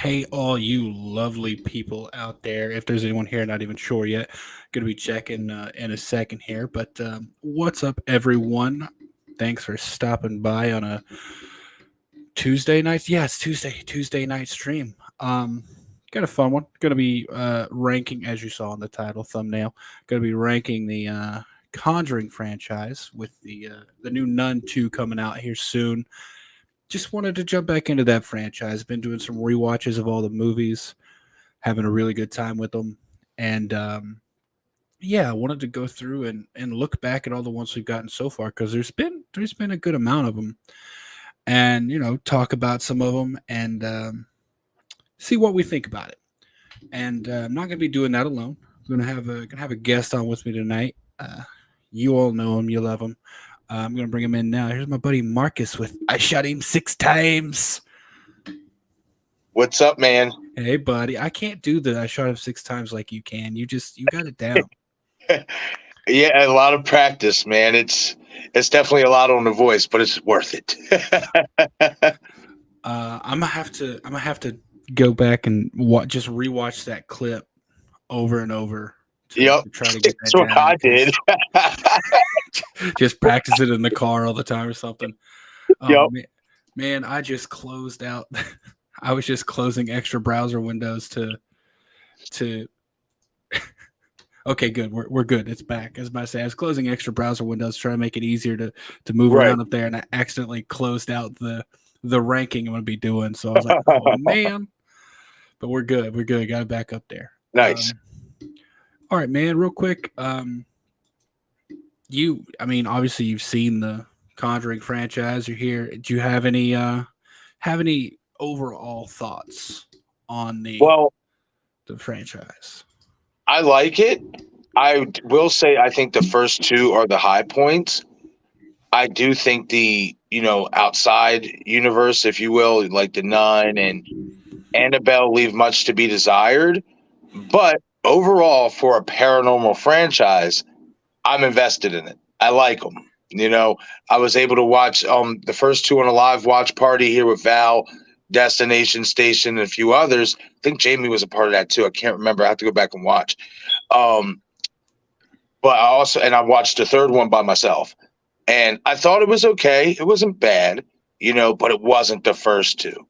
Hey, all you lovely people out there. If there's anyone here, not even sure yet. Going to be checking in a second here. But what's up, everyone? Thanks for stopping by on a Tuesday night. Yeah, it's Tuesday night stream. Got a fun one. Going to be ranking, as you saw in the title thumbnail. Going to be ranking the Conjuring franchise with the new Nun 2 coming out here soon. Just wanted to jump back into that franchise. Been doing some rewatches of all the movies, having a really good time with them, and yeah, I wanted to go through and look back at all the ones we've gotten so far because there's been a good amount of them, and talk about some of them and see what we think about it. And I'm not gonna be doing that alone. I'm gonna have a guest on with me tonight. You all know him, you love him. I'm gonna bring him in now. Here's my buddy Marcus with "I Shot Him 6 Times." What's up, man? Hey, buddy. I can't do the "I shot him 6 times" like you can. You got it down. Yeah, a lot of practice, man. It's definitely a lot on the voice, but it's worth it. I'm gonna have to go back and just rewatch that clip over and over Yep, to try to get that's that what down. I did. Just practice it in the car all the time or something. Oh Yep. man, I just closed out. I was just closing extra browser windows to. Okay, good. We're good. It's back. I was about to say I was closing extra browser windows trying to make it easier to move Right. around up there, and I accidentally closed out the ranking I'm gonna be doing. So I was like, oh man. But we're good. We're good. Got it back up there. Nice. All right, man. Real quick. I mean, obviously you've seen the Conjuring franchise. You're here. Do you have any overall thoughts on Well, the franchise? I like it. Will say I think the first two are the high points. I do think the outside universe, if you will, like the Nun and Annabelle, leave much to be desired. But overall, for a paranormal franchise, I'm invested in it. I like them. I was able to watch the first two on a live watch party here with Val, Destination Station, and a few others. I think Jamie was a part of that too. I can't remember. I have to go back and watch. Um, but I watched the third one by myself, and I thought it was okay. It wasn't bad, but it wasn't the first two.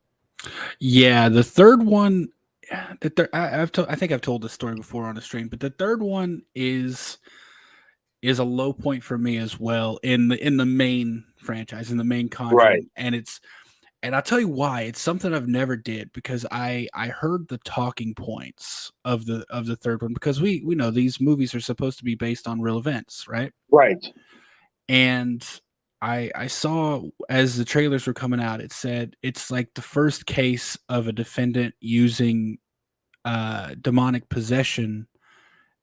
Yeah, the third one. I think I've told this story before on the stream, but the third one is a low point for me as well in the main franchise, in the main Right. Conjuring, and I'll tell you why. It's something I've never did because I heard the talking points of the third one because we know these movies are supposed to be based on real events, right? Right. And I saw as the trailers were coming out, it said it's like the first case of a defendant using demonic possession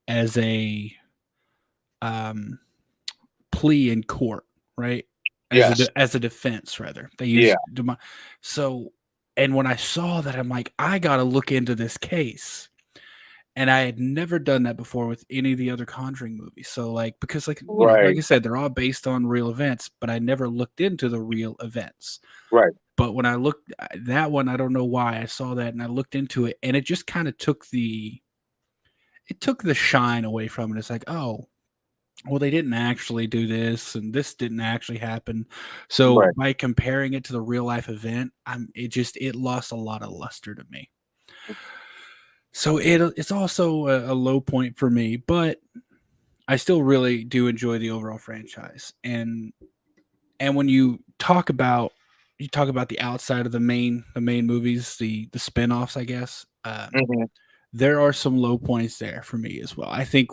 as a um, plea in court, right? Yes. As a defense, rather. They use Yeah. so. And when I saw that, I'm like, I got to look into this case. And I had never done that before with any of the other Conjuring movies. So, like, because, like, like Right. I said, they're all based on real events, but I never looked into the real events. Right. But when I looked that one, I don't know why I saw that, and I looked into it, and it just kind of took the shine away from it. It's like, oh, well, they didn't actually do this, and this didn't actually happen. So Right. by comparing it to the real life event, it lost a lot of luster to me. So it's also a low point for me, but I still really do enjoy the overall franchise. And when you talk about the outside of the main movies, the spin-offs, I guess, Hmm. there are some low points there for me as well. I think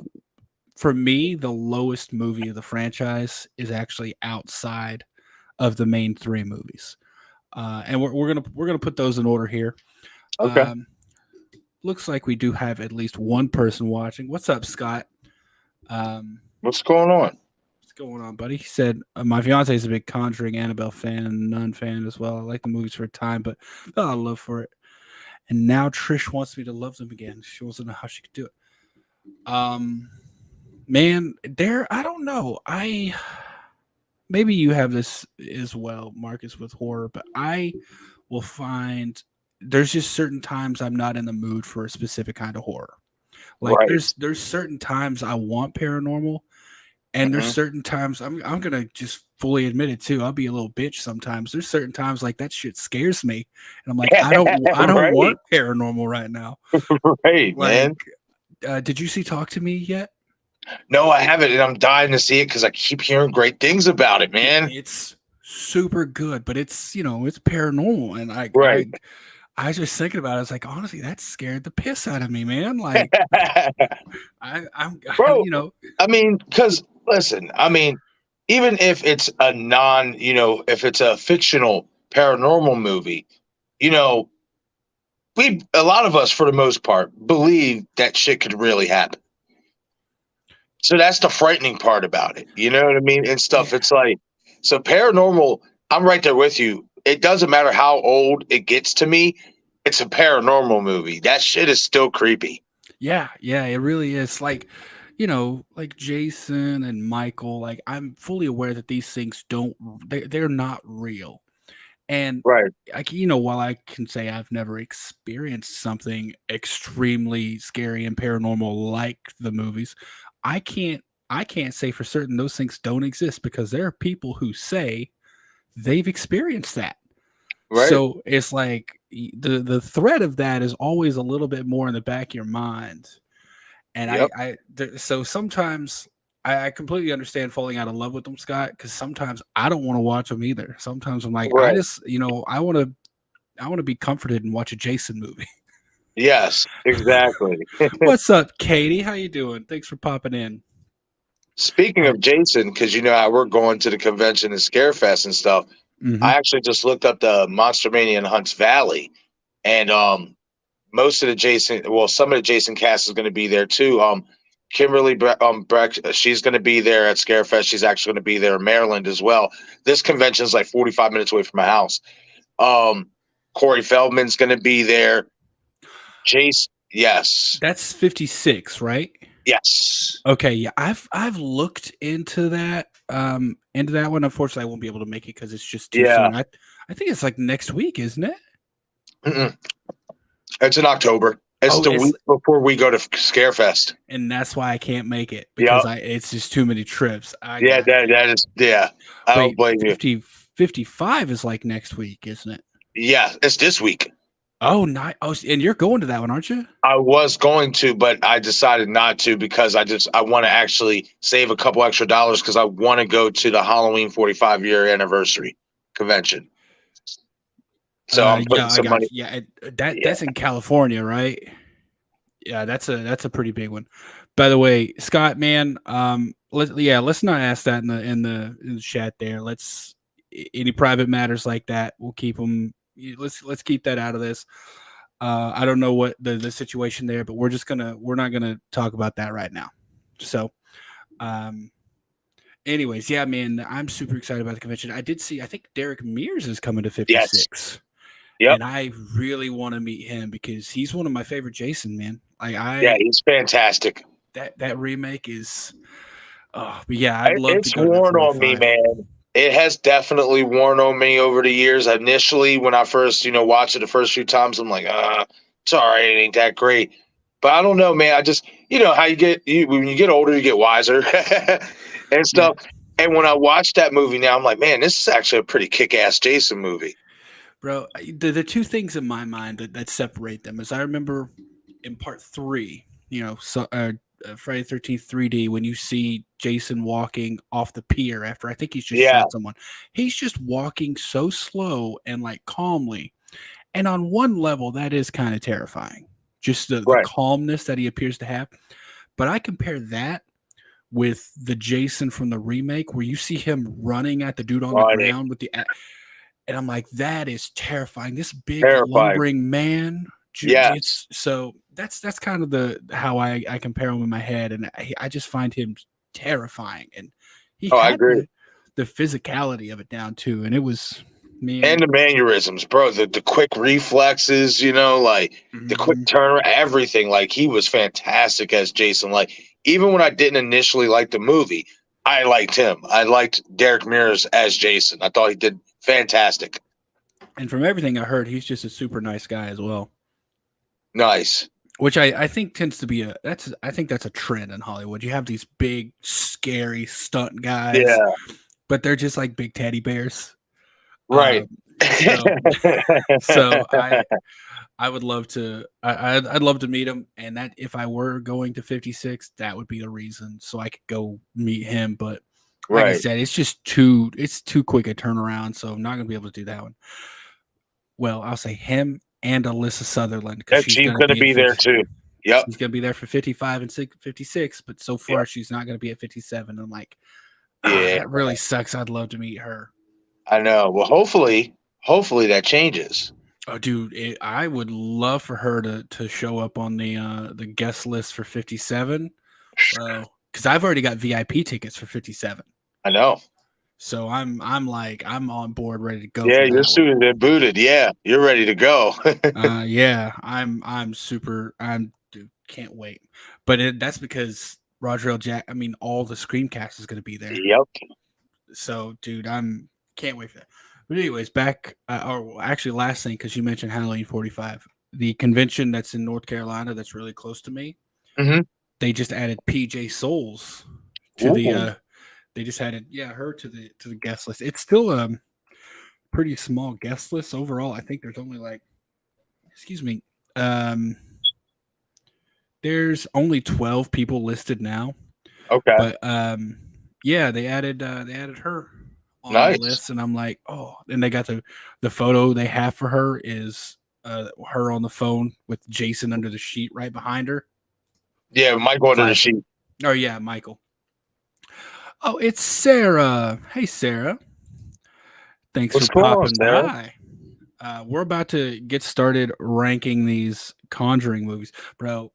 for me, the lowest movie of the franchise is actually outside of the main three movies, and we're gonna put those in order here. Okay. Um, Looks like we do have at least one person watching. What's up, Scott? Um, What's going on? what's going on, buddy? He said my fiance is a big Conjuring Annabelle fan and Nun fan as well. I like the movies for a time, but fell out of love for it. And now Trish wants me to love them again. She wants to know how she could do it. Man, I don't know. Maybe you have this as well, Marcus, with horror, but I will find there's just certain times I'm not in the mood for a specific kind of horror. Like Right. there's certain times I want paranormal, and there's Hmm. certain times I'm gonna just fully admit it too. I'll be a little bitch sometimes. There's certain times like that shit scares me, and I'm like, I don't Right. want paranormal right now. Right, Like, man. did you see Talk to Me yet? No, I haven't, and I'm dying to see it because I keep hearing great things about it, man. It's super good, but it's it's paranormal, and Right. I was just thinking about it. I was like, honestly, that scared the piss out of me, man. Like, I'm Bro, you know, I mean, because listen, I mean, even if it's a if it's a fictional paranormal movie, you know, a lot of us, for the most part, believe that shit could really happen. So that's the frightening part about it. You know what I mean? And stuff. yeah, It's like, so paranormal, I'm right there with you. It doesn't matter how old it gets to me. It's a paranormal movie. That shit is still creepy. yeah, it really is. Like, like Jason and Michael. Like, I'm fully aware that these things they're not real. And Right. while I can say I've never experienced something extremely scary and paranormal like the movies, I can't I can't say for certain those things don't exist because there are people who say they've experienced that. Right. So it's like the threat of that is always a little bit more in the back of your mind. And Yep. so sometimes I completely understand falling out of love with them, Scott, because sometimes I don't want to watch them either. Sometimes I'm like, I Right. just, I want to be comforted and watch a Jason movie. Yes, exactly. What's up, Katie? How you doing? Thanks for popping in. Speaking Uh, of Jason, because you know how we're going to the convention and Scarefest and stuff, mhm. I actually just looked up the Monster Mania in Hunts Valley, and most of the Jason, well, some of the Jason cast is going to be there too. Kimberly Breck, she's going to be there at Scarefest. She's actually going to be there in Maryland as well. This convention is like 45 minutes away from my house. Um, Corey Feldman's going to be there. Jason, yes, That's 56, right? yes, Okay, yeah. I've looked into that one. Unfortunately, I won't be able to make it because it's just too yeah. soon. I think it's like next week, isn't it? Mm-mm. It's in October. It's Oh, the it's week before we go to Scarefest. and that's why I can't make it Yeah, because I it's just too many trips. I yeah, got that is, yeah. I don't wait, blame you. 55 is like next week, isn't it? Yeah, it's this week. Oh, not oh, and you're going to that one, aren't you? I was going to, but I decided not to because I want to actually save a couple extra dollars because I want to go to the Halloween 45-year anniversary convention. So I'm putting Yeah, I some got money. you. Yeah, Yeah. that's in California, right? Yeah, that's a pretty big one. By the way, Scott, man, let's not ask that in the chat there. Any private matters like that, we'll keep them. Let's keep that out of this. I don't know what the situation there, but we're not gonna talk about that right now. So, um, anyways, yeah, man, I'm super excited about the convention. I think Derek Mears is coming to Yes. 56, Yep. and I really want to meet him because he's one of my favorite Jason, man. Like Yeah, I he's fantastic. that remake is, oh, but yeah, I'd love to It's go to that worn on me, 45. man. It has definitely worn on me over the years. Initially, when I first, watched it the first few times, I'm like, it's all right, it ain't that great. But I don't know, man. I just, how when you get older, you get wiser and Yeah, stuff. And when I watch that movie now, I'm like, man, this is actually a pretty kick-ass Jason movie. bro. The two things in my mind that separate them is I remember in part three, Friday 13th 3D, when you see Jason walking off the pier after I think he's just Yeah, shot someone. He's just walking so slow and like calmly. And on one level, that is kind of terrifying. Just the right. calmness that he appears to have. But I compare that with the Jason from the remake where you see him running at the dude on the Funny, ground and I'm like, that is terrifying. This big terrifying. lumbering man. Yes. It's so that's kind of the how I compare him in my head, and I just find him terrifying, and he Oh, I had agree. the physicality of it down too, and it was And man. the mannerisms, bro. The quick reflexes, like the quick Mhm. turn, everything. Like he was fantastic as Jason. Like even when I didn't initially like the movie, I liked him. I liked Derek Mears as Jason. I thought he did fantastic. And from everything I heard, he's just a super nice guy as well. Nice. Which I think tends to be I think that's a trend in Hollywood. You have these big, scary stunt guys, Yeah. but they're just like big teddy bears. Right. So so I would love to I'd love to meet him, and that if I were going to 56, that would be the reason so I could go meet him. But like I Right. said, it's too quick a turnaround, so I'm not gonna be able to do that one. Well, I'll say him and Alyssa Sutherland because And she's she's gonna gonna be in be there 50, too. Yep. she's gonna be there for 55 and 56, but so Yep. far she's not gonna be at 57. I'm like, Yeah. that really sucks. I'd love to meet her. I know. Well, hopefully that changes. Oh, dude, I would love for her to show up on the guest list for 57, bro. Because I've already got VIP tickets for 57, I know. so I'm on board, ready to go Yeah, for you're that one. suited and booted. Yeah, you're ready to go. Yeah, I'm super. I'm dude, can't wait. But that's because Roger L. Jack. I mean, all the Screamcast is going to be there. Yep. So, dude, I'm can't wait for that. But anyways, back or actually, last thing because you mentioned Halloween 45, the convention that's in North Carolina that's really close to me. Hmm. They just added PJ Souls to the. Ooh. They just added her to the guest list. It's still a pretty small guest list overall. I think there's only like, excuse me, um, there's only 12 people listed now. Okay. But yeah, they added her on the Nice. list, and I'm like, oh, and they got the photo they have for her is her on the phone with Jason under the sheet right behind her. Yeah, Michael under the Classic. sheet. Oh yeah, Michael. Oh, it's Sarah. Hey Sarah, thanks for What's going on, popping Sarah? by. We're about to get started ranking these Conjuring movies, bro.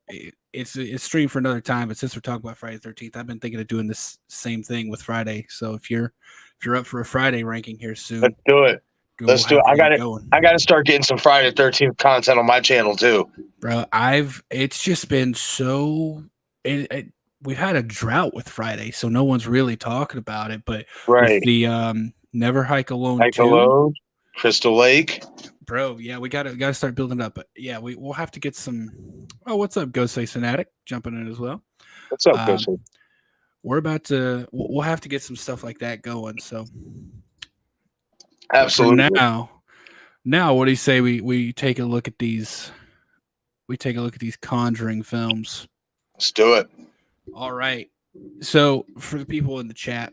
It's streamed for another time, but since we're talking about Friday the 13th, I've been thinking of doing this same thing with Friday. So if you're up for a Friday ranking here soon, Let's do it. we'll Let's do have it. to I get got it it. going, I got to start getting some Friday 13th content on my channel too. bro. It's just been so we've had a drought with Friday, so no one's really talking about it. But with Right. the Never Hike Alone Like 2, Alone, Crystal Lake. bro, yeah, we gotta start building up. But yeah, we'll have to get some. Oh, what's up, Ghostface Fanatic, jumping in as well. What's up, Um, Ghost? we're about to. We'll have to get some stuff like that going. So, but for Absolutely. now, what do you say we take a look at these? We take a look at these Conjuring films. Let's do it. All right. So for the people in the chat,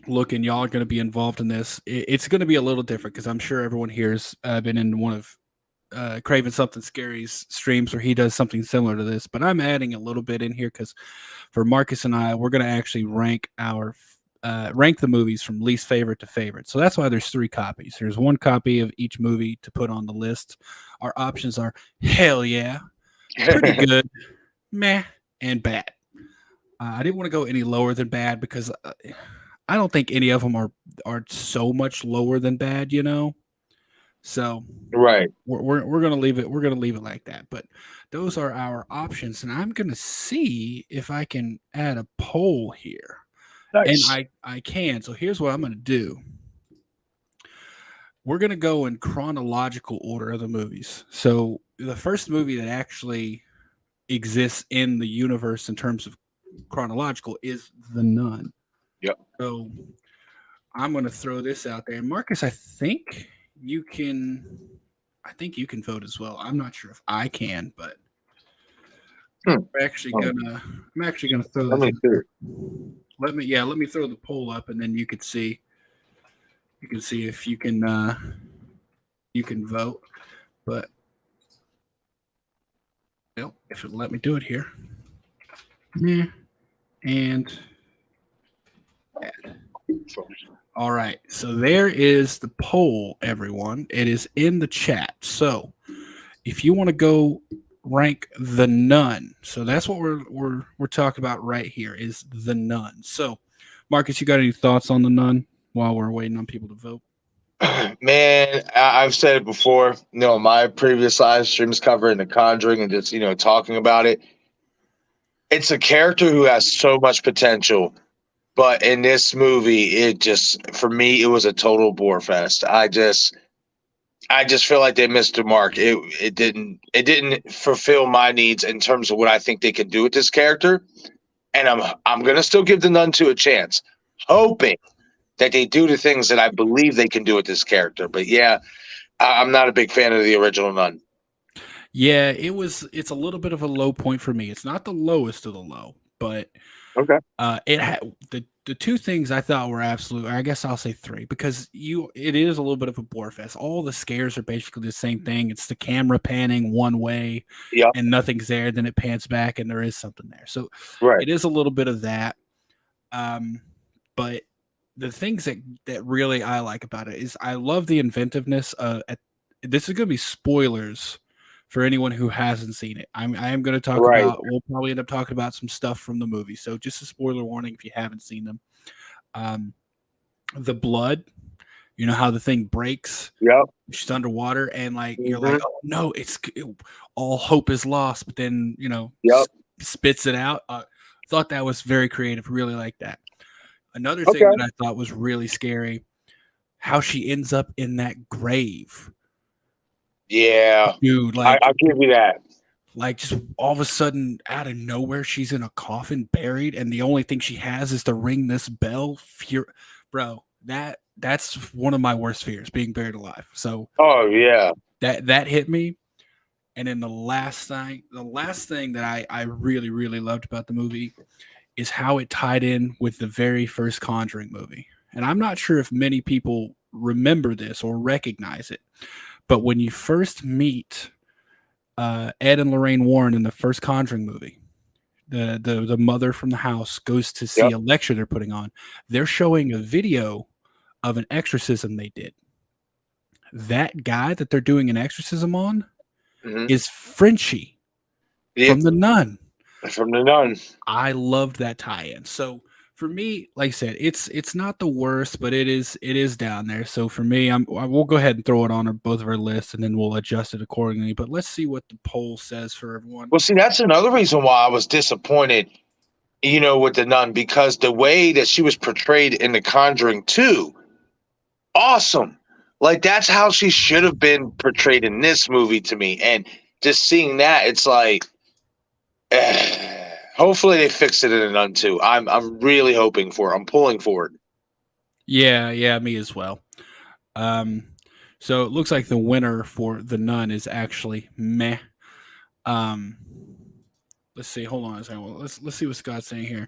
looking, y'all are going to be involved in this. It's going to be a little different because I'm sure everyone here's been in one of Craven Something Scary's streams where he does something similar to this, but I'm adding a little bit in here because for Marcus and I, we're going to actually rank the movies from least favorite to favorite. So that's why there's 3 copies. There's 1 copy of each movie to put on the list. Our options are hell yeah, pretty good, meh, and bad. I didn't want to go any lower than bad because I don't think any of them are so much lower than bad, you know. So Right. we're gonna leave it. We're gonna leave it like that. But those are our options, and I'm gonna see if I can add a poll here, and Nice. I can. So here's what I'm gonna do. We're gonna go in chronological order of the movies. So the first movie that actually exists in the universe in terms of chronological is The Nun. Yep. So I'm going to throw this out there. And Marcus, you can I think you can vote as well. I'm not sure if I can, but Hmm. I'm actually gonna throw Let this me up see. there. Let me throw the poll up and then you can see if you can vote. But well, if it'll let me do it here. Yeah. And all right. So there is the poll, everyone. It is in the chat. So if you want to go rank The Nun, so that's what we're talking about right here is The Nun. So, Marcus, you got any thoughts on The Nun while we're waiting on people to vote? Man, I've said it before. My previous live streams covering The Conjuring and just talking about it. It's a character who has so much potential, but in this movie, it just for me it was a total bore fest. I just feel like they missed the mark. It didn't fulfill my needs in terms of what I think they can do with this character. And I'm gonna still give the Nun 2 a chance, hoping that they do the things that I believe they can do with this character. But yeah, I'm not a big fan of the original Nun. Yeah, it's a little bit of a low point for me. It's not the lowest of the low, but Okay. it had the two things I thought were absolute. I guess I'll say three because it is a little bit of a bore fest. All the scares are basically the same thing. It's the camera panning one way Yep. and nothing's there, then it pans back and there is something there. So Right. it is a little bit of that. Um, but the things that really I like about it is I love the inventiveness. This is going to be spoilers for anyone who hasn't seen it. I am going to talk Right. about. We'll probably end up talking about some stuff from the movie. So just a spoiler warning if you haven't seen them. Um, the blood. You know how the thing breaks. Yep. She's underwater, and like you're like, Hmm. oh no, all hope is lost. But then Yep. spits it out. Thought that was very creative. Really like that. Another thing Okay. that I thought was really scary, how she ends up in that grave. Yeah. Dude, I'll give you that. like just all of a sudden out of nowhere, she's in a coffin buried, and the only thing she has is to ring this bell. Bro, that's one of my worst fears, being buried alive. So Oh yeah. that hit me. And then the last thing that I really, really loved about the movie is how it tied in with the very first Conjuring movie. And I'm not sure if many people remember this or recognize it, but when you first meet Ed and Lorraine Warren in the first Conjuring movie, the mother from the house goes to see Yep. a lecture they're putting on. They're showing a video of an exorcism they did. That guy that they're doing an exorcism on Hmm. is Frenchie Yeah. from the Nun. From the Nun. I loved that tie-in. So for me, like I said, it's not the worst, but it is down there. So for me, we'll go ahead and throw it on both of our lists, and then we'll adjust it accordingly. But let's see what the poll says for everyone. Well, see, that's another reason why I was disappointed, with the Nun, because the way that she was portrayed in The Conjuring 2, awesome. Like that's how she should have been portrayed in this movie to me. And just seeing that, it's like, hopefully they fix it in a Nun 2. I'm really hoping for it. I'm pulling for it. Yeah, me as well. Um, so it looks like the winner for the Nun is actually meh. Um, let's see. Hold on a second. Well, let's see what Scott's saying here.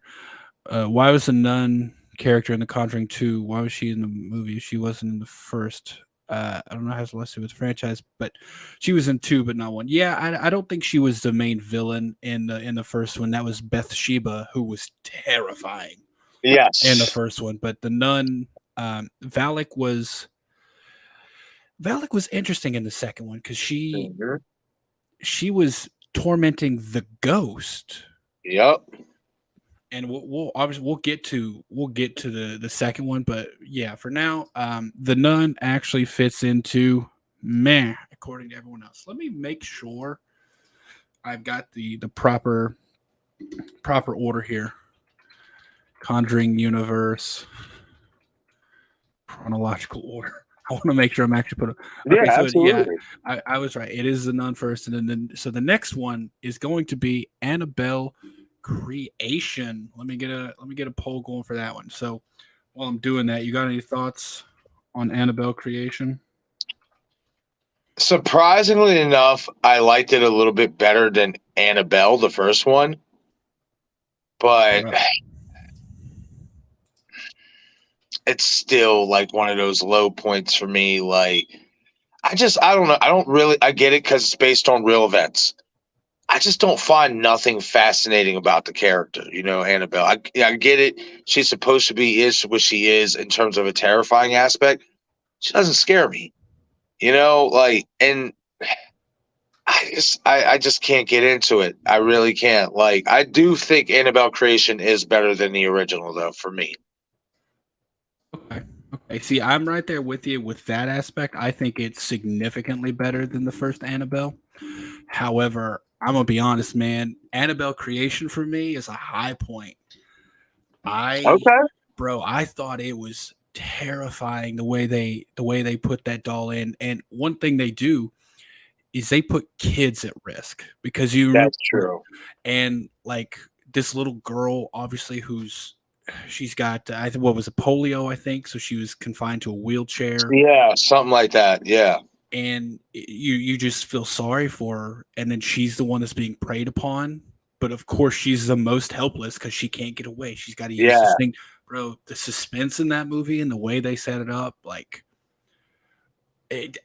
Why was the nun character in The Conjuring 2? Why was she in the movie? She wasn't in the first. I don't know how it has to do with the franchise, but she was in 2, but not 1. Yeah, I don't think she was the main villain in the first one. That was Bathsheba, who was terrifying in the Yes. first one. But the nun, Valak was interesting in the second one because she Mhm. she was tormenting the ghost, Yep. and we'll obviously we'll get to the second one, but yeah, for now, the nun actually fits into meh according to everyone else. Let me make sure I've got the proper order here. Conjuring universe chronological order. I want to make sure I'm actually put. Yeah, Okay, so yeah, absolutely. I was right. It is the nun first, and then so the next one is going to be Annabelle creation. Let me get a poll going for that one. So while I'm doing that, you got any thoughts on Annabelle creation? Surprisingly enough, I liked it a little bit better than Annabelle, the first one, but Right. it's still like one of those low points for me. Like, I don't know. I don't really, I get it because it's based on real events. I just don't find nothing fascinating about the character, Annabelle. I get it. She's supposed to be is what she is in terms of a terrifying aspect. She doesn't scare me, and I just can't get into it. I really can't. Like, I do think Annabelle Creation is better than the original, though, for me. Okay. Okay. See, I'm right there with you with that aspect. I think it's significantly better than the first Annabelle. However, I'm gonna be honest, man. Annabelle creation for me is a high point. I Okay. Bro, I thought it was terrifying the way they put that doll in. And one thing they do is they put kids at risk because you That's remember, true. and like this little girl, obviously, she's got I think what was it, polio, I think, so she was confined to a wheelchair, Yeah, something like that. Yeah. and you just feel sorry for her, and then she's the one that's being preyed upon, but of course she's the most helpless because she can't get away. She's got to use this Yeah. thing, bro. The suspense in that movie and the way they set it up, like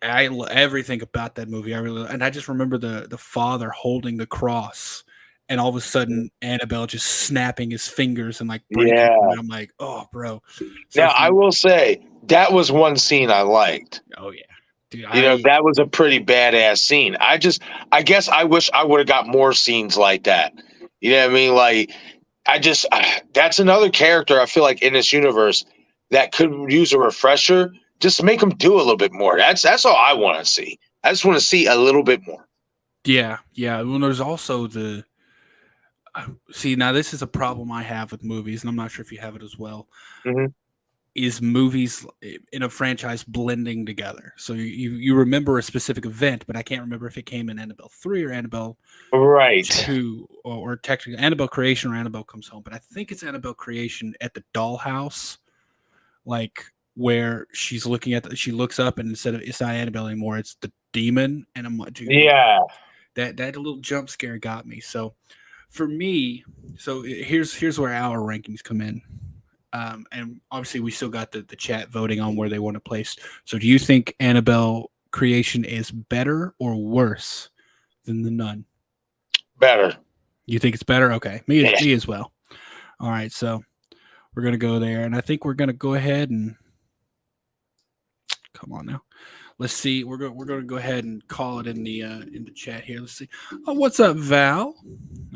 everything about that movie. And I just remember the father holding the cross, and all of a sudden Annabelle just snapping his fingers and like breaking. Yeah. I'm like, oh, bro. So Now, for I will say that was one scene I liked. oh yeah, dude, That was a pretty badass scene. I guess I wish I would have got more scenes like that. You know what I mean? Like, that's another character I feel like in this universe that could use a refresher. Just make them do a little bit more. That's all I want to see. I just want to see a little bit more. yeah. Well, there's also the see, now this is a problem I have with movies, and I'm not sure if you have it as well. Mhm. Is movies in a franchise blending together? So you remember a specific event, but I can't remember if it came in Annabelle 3 or Annabelle Right. 2, or technically Annabelle Creation or Annabelle Comes Home. But I think it's Annabelle Creation at the dollhouse, like where she's looking at she looks up, and instead of it's not Annabelle anymore, it's the demon. And I'm like, dude, Yeah. that little jump scare got me. So for me, so here's where our rankings come in. And obviously, we still got the chat voting on where they want to place. So, do you think Annabelle Creation is better or worse than the Nun? Better. You think it's better? Okay, Yeah. me as well. All right, so we're gonna go there, and I think we're gonna go ahead and come on now. Let's see. We're gonna go ahead and call it in the chat here. Let's see. Oh, what's up, Val?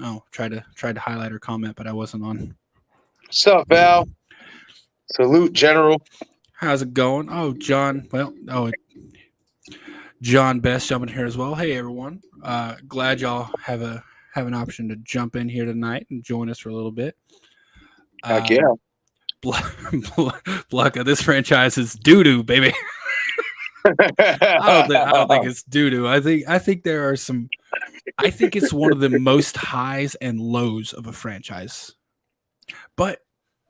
Oh, tried to highlight her comment, but I wasn't on. What's up, Val? Salute, General. How's it going? Oh, John. Well, John Best jumping here as well. Hey, everyone. Glad y'all have an option to jump in here tonight and join us for a little bit. Heck yeah. Blanca, this franchise is doo doo, baby. I don't think it's doo doo. I think there are some. I think it's one of the most highs and lows of a franchise. But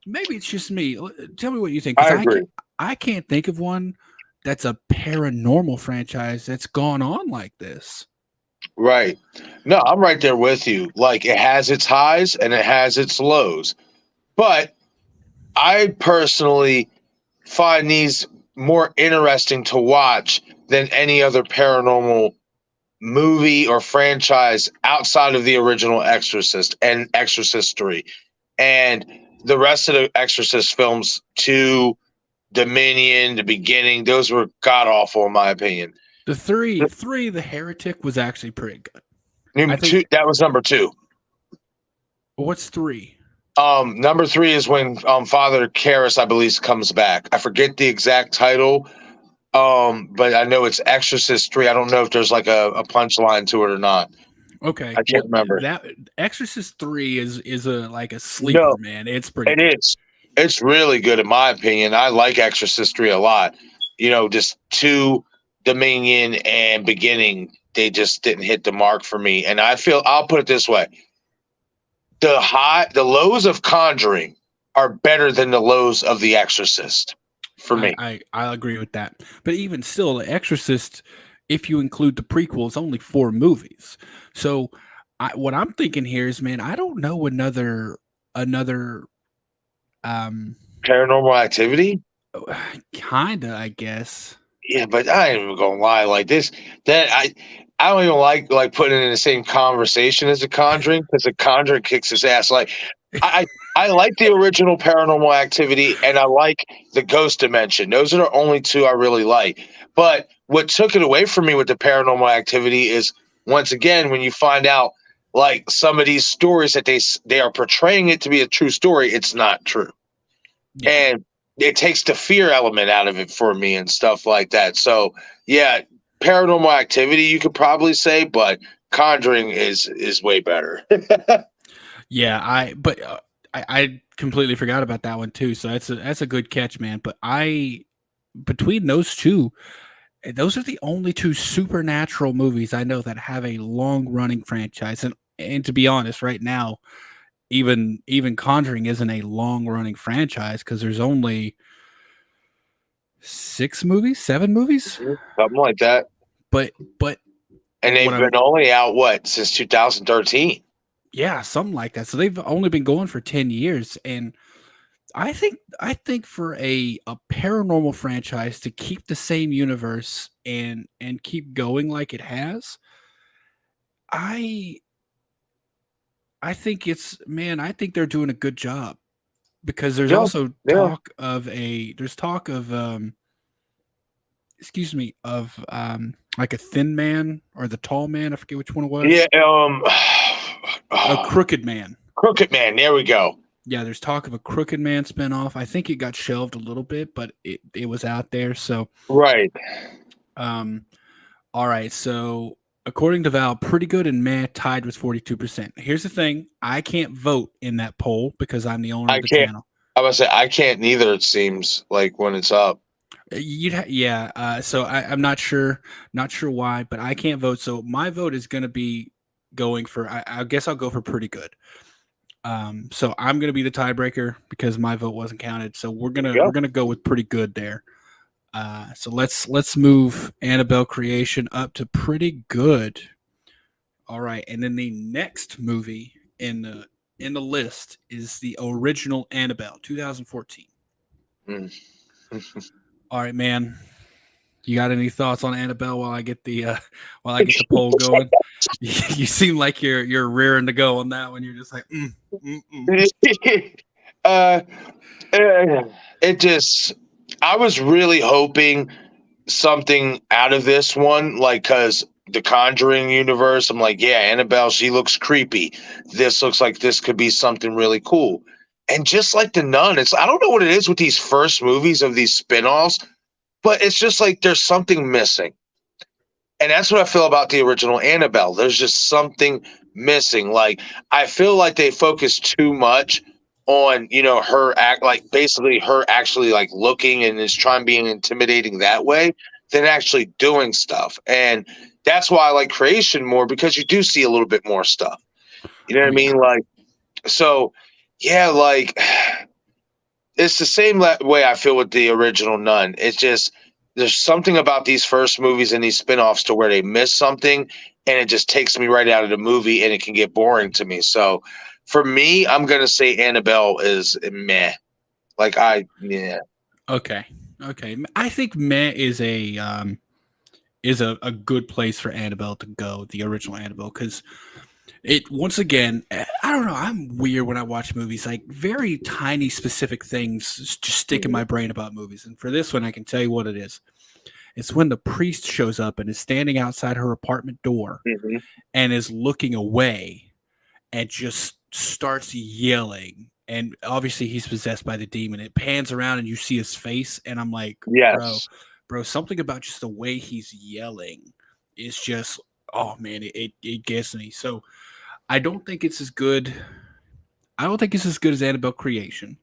maybe it's just me. Tell me what you think. 'Cause I agree. I can't think of one that's a paranormal franchise that's gone on like this. Right. No, I'm right there with you. Like, it has its highs and it has its lows. But I personally find these more interesting to watch than any other paranormal movie or franchise outside of the original Exorcist and Exorcist 3. And the rest of the Exorcist films, 2, Dominion, the beginning, those were god awful in my opinion. The three, the Heretic was actually pretty good. That was number 2. What's 3? Number 3 is when Father Karras, I believe, comes back. I forget the exact title, but I know it's Exorcist 3. I don't know if there's like a punchline to it or not. Okay, I can't remember. That Exorcist 3 is a like a sleeper, No, man. It's pretty. It good. is. It's really good in my opinion. I like Exorcist 3 a lot. Just 2, Dominion and Beginning, they just didn't hit the mark for me. And I'll put it this way. The lows of Conjuring are better than the lows of The Exorcist for me. I agree with that. But even still, The Exorcist, if you include the prequel, is only 4 movies. So what I'm thinking here is, man, I don't know another Paranormal Activity? kinda, I guess. Yeah, but I ain't even gonna lie. Like this, that I don't even like putting it in the same conversation as the Conjuring, because the Conjuring kicks his ass. Like I like the original Paranormal Activity, and I like the Ghost Dimension. Those are the only 2 I really like. But what took it away from me with the Paranormal Activity is, once again, when you find out like some of these stories that they are portraying it to be a true story, it's not true. Yeah. And it takes the fear element out of it for me and stuff like that. So yeah, Paranormal Activity you could probably say, but Conjuring is way better. Yeah, I completely forgot about that one too. So that's a good catch, man. But I between those two, those are the only two supernatural movies I know that have a long running franchise. And to be honest, right now, even Conjuring isn't a long running franchise because there's only 6 movies, 7 movies. Something like that. But And what they've I'm been only out what since 2013. yeah, something like that. So they've only been going for 10 years, and I think for a paranormal franchise to keep the same universe and keep going like it has, I I think it's man, I think they're doing a good job because there's Yeah, also yeah, talk of excuse me of like a thin man or the tall man, I forget which one it yeah. was. A Oh, crooked man. Crooked Man. There we go. Yeah, there's talk of a Crooked Man spinoff. I think it got shelved a little bit, but it was out there. So, Right. um, all right. So, according to Val, pretty good and meh tied with 42%. Here's the thing: I can't vote in that poll because I'm the owner I of the can't. channel. I must say I can't neither. It seems like when it's up. Yeah. So I'm not sure why, but I can't vote. So my vote is going to be going for. I guess I'll go for pretty good. So I'm gonna be the tiebreaker because my vote wasn't counted. So we're There gonna you we're gonna go with pretty good there. So let's move Annabelle Creation up to pretty good. All right, and then the next movie in the list is the original Annabelle, 2014. go. Mm. All right, man. You got any thoughts on Annabelle while I get the while I get the poll going? You seem like you're rearing to go on that one. You're just like, mm, mm. uh, it just. I was really hoping something out of this one, like because the Conjuring universe. I'm like, yeah, Annabelle, she looks creepy. This looks like this could be something really cool. And just like the Nun, it's I don't know what it is with these first movies of these spin-offs, but it's just like there's something missing. And that's what I feel about the original Annabelle. There's just something missing. Like I feel like they focus too much on, her act like basically her actually like looking and is trying being intimidating that way than actually doing stuff. And that's why I like creation more because you do see a little bit more stuff. You know what Oh I yeah. mean? Like so yeah, like it's the same way I feel with the original Nun. It's just there's something about these first movies and these spin-offs to where they miss something and it just takes me right out of the movie and it can get boring to me. So for me, I'm gonna say Annabelle is meh. Like yeah. Okay. Okay. I think meh is a good place for Annabelle to go, the original Annabelle, because it once again, I don't know, I'm weird when I watch movies, like very tiny specific things just stick in Mhm, my brain about movies. And for this one, I can tell you what it is. It's when the priest shows up and is standing outside her apartment door mhm. and is looking away and just starts yelling. And obviously, he's possessed by the demon. It pans around and you see his face, and I'm like, Yes. bro, something about just the way he's yelling is just, oh man, it gets me. So I don't think it's as good. I don't think it's as good as Annabelle Creation.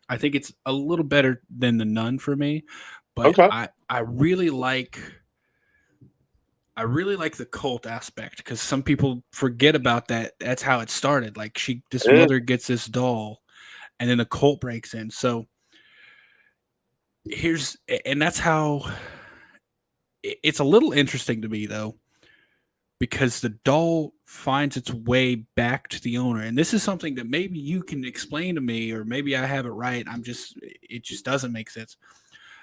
I think it's a little better than the Nun for me, but Okay. I really like the cult aspect because some people forget about that. That's how it started. Like this Eh, mother gets this doll, and then the cult breaks in. So and that's how it's a little interesting to me though, because the doll finds its way back to the owner, and this is something that maybe you can explain to me, or maybe I have it right. It just doesn't make sense.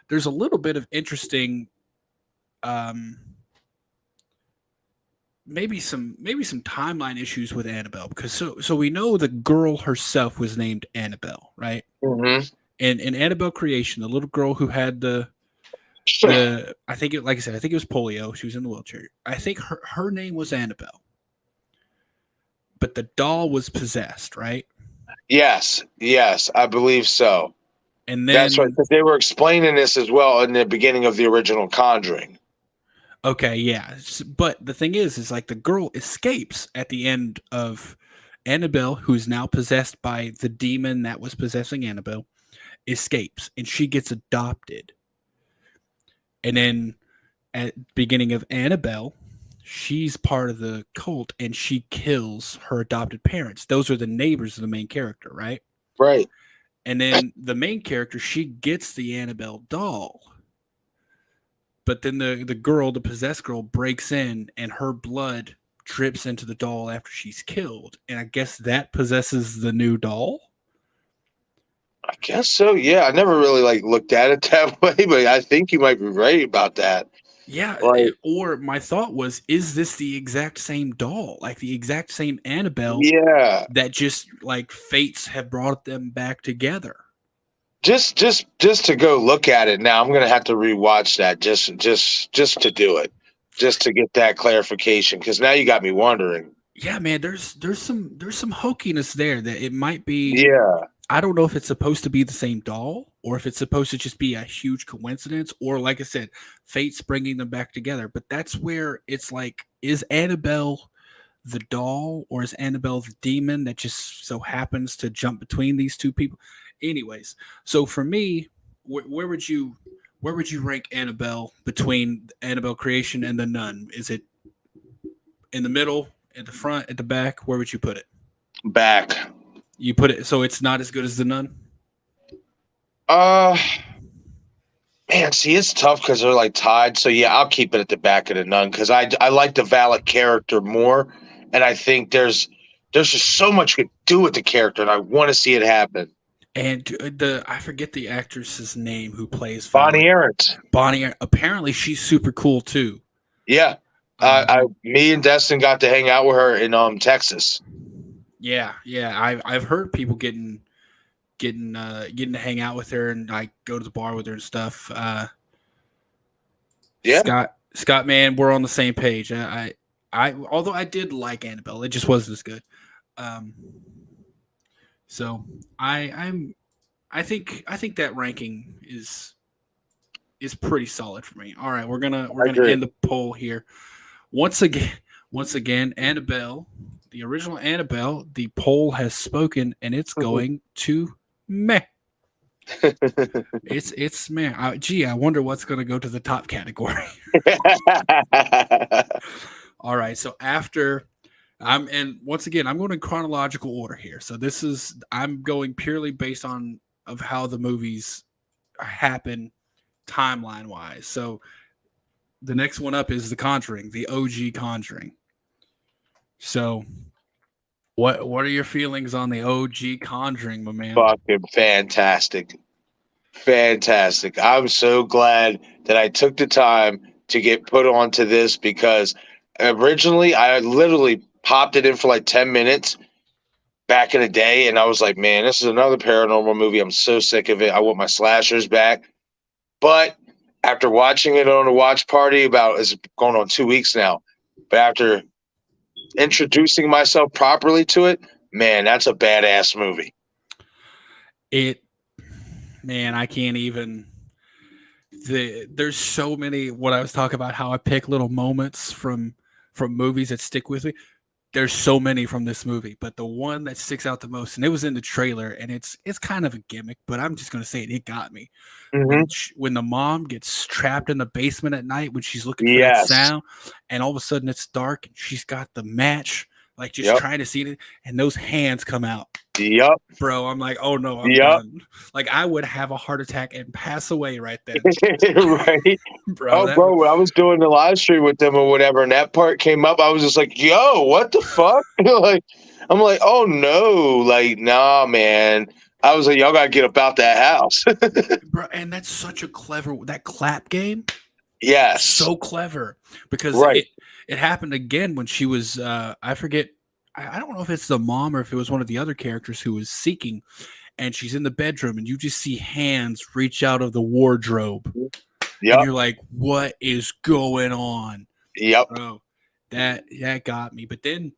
There's a little bit of interesting um maybe some timeline issues with Annabelle because so we know the girl herself was named Annabelle, right? mhm. And in Annabelle Creation, the little girl who had the I think it like I said, I think it was polio. She was in the wheelchair. I think her name was Annabelle, but the doll was possessed, right? Yes, yes, I believe so. And That's right. then 'Cause they were explaining this as well in the beginning of the original Conjuring. okay, yeah, but the thing is like the girl escapes at the end of Annabelle, who's now possessed by the demon that was possessing Annabelle, escapes and she gets adopted. And then at the beginning of Annabelle, she's part of the cult and she kills her adopted parents. Those are the neighbors of the main character, right? Right. And then the main character, she gets the Annabelle doll. But then the girl, the possessed girl, breaks in and her blood drips into the doll after she's killed. And I guess that possesses the new doll. I guess so. Yeah, I never really like looked at it that way, but I think you might be right about that. Yeah, Like, or my thought was, is this the exact same doll? Like the exact same Annabelle yeah, that just like fates have brought them back together. just to go look at it now. I'm gonna have to rewatch that just to do it, just to get that clarification. Because now you got me wondering. Yeah, man, there's some hokiness there that it might be. Yeah, I don't know if it's supposed to be the same doll or if it's supposed to just be a huge coincidence or like I said, fate's bringing them back together. But that's where it's like, is Annabelle the doll or is Annabelle the demon that just so happens to jump between these two people? Anyways, so for me, where would you rank Annabelle between Annabelle creation and the nun? Is it in the middle, at the front, at the back? Where would you put it? back. You put it so it's not as good as the nun. Uh, Man, see, it's tough because they're like tied. So yeah, I'll keep it at the back of the nun because I like the Valak character more, and I think there's just so much you could do with the character, and I want to see it happen. And the I forget the actress's name who plays Bonnie Valak. Arendt. Bonnie. Apparently, she's super cool too. Yeah, me and Destin got to hang out with her in Texas. Yeah, yeah. I've heard people getting to hang out with her and like go to the bar with her and stuff. Yeah, Scott, man, we're on the same page. I although I did like Annabelle, it just wasn't as good. Um, so I think that ranking is pretty solid for me. All right, we're I gonna agree. end the poll here. Once again, once again, Annabelle, the original Annabelle, the poll has spoken, and it's going to meh. It's meh. Gee, I wonder what's going to go to the top category. All right, so after and once again, I'm going in chronological order here. So this is I'm going purely based on of how the movies happen timeline wise. So the next one up is The Conjuring, the OG Conjuring. So what are your feelings on the OG Conjuring, my man? Fucking fantastic. Fantastic. I'm so glad that I took the time to get put onto this because originally I literally popped it in for like 10 minutes back in the day and I was like, man, this is another paranormal movie. I'm so sick of it. I want my slashers back. But after watching it on a watch party about it's going on 2 weeks now, but after introducing myself properly to it, man, that's a badass movie. It man, I can't even there's so many what I was talking about how I pick little moments from movies that stick with me. There's so many from this movie, but the one that sticks out the most, and it was in the trailer, and it's kind of a gimmick, but I'm just gonna say it. It got me Mm-hmm. when the mom gets trapped in the basement at night when she's looking for that Yes. sound, and all of a sudden it's dark, and she's got the match, like just Yep. trying to see it, and those hands come out. Yep. Bro, I'm like, oh no, I'm Yep. done. Like I would have a heart attack and pass away right then, Right. bro. Oh, That bro, when I was doing the live stream with them or whatever, and that part came up, I was just like, "Yo, what the fuck?" Like, I'm like, "Oh no, like, nah, man." I was like, "Y'all gotta get about that house." bro, and that's such a clever that clap game. Yes, So clever because right. it happened again when she was I forget I don't know if it's the mom or if it was one of the other characters who was seeking and she's in the bedroom and you just see hands reach out of the wardrobe and Yep, you're like what is going on, yep. bro? That got me. But then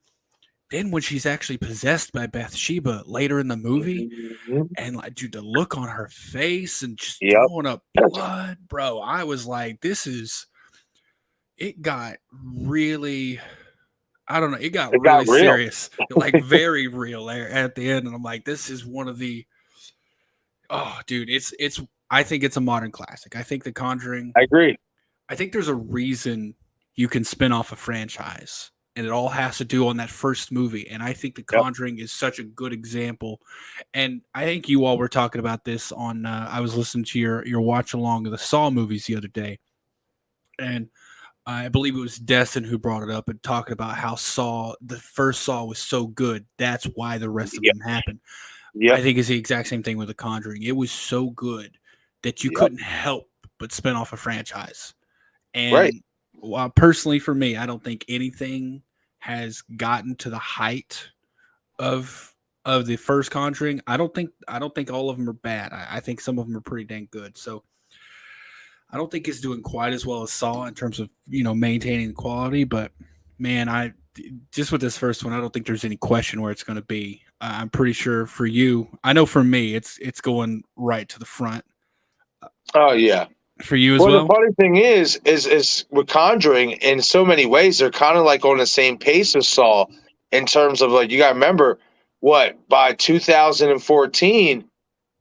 when she's actually possessed by Bathsheba later in the movie Mhm. and like dude the look on her face and just Yep. throwing up blood, bro, I was like this is it got really I don't know. It got It got really real. serious, like very real there at the end, and I'm like, this is one of the oh, dude, it's. I think it's a modern classic. I think The Conjuring. I agree. I think there's a reason you can spin off a franchise, and it all has to do on that first movie. And I think The Yep. Conjuring is such a good example. And I think you all were talking about this on. I was listening to your watch along of the Saw movies the other day, and I believe it was Destin who brought it up and talking about how Saw the first Saw was so good. That's why the rest of Yep. them happened. I Yep. think it's the exact same thing with The Conjuring. It was so good that you Yep. couldn't help but spin off a franchise. Right. And personally, for me, I don't think anything has gotten to the height of the first Conjuring. I don't think all of them are bad. I think some of them are pretty dang good. So I don't think it's doing quite as well as Saw in terms of maintaining the quality. But man, I just with this first one, I don't think there's any question where it's going to be. I'm pretty sure for you, I know for me, it's going right to the front. Oh yeah. For you as Well, the well. funny thing is with Conjuring, in so many ways, they're kind of like on the same pace as Saw in terms of like you got to remember what by 2014,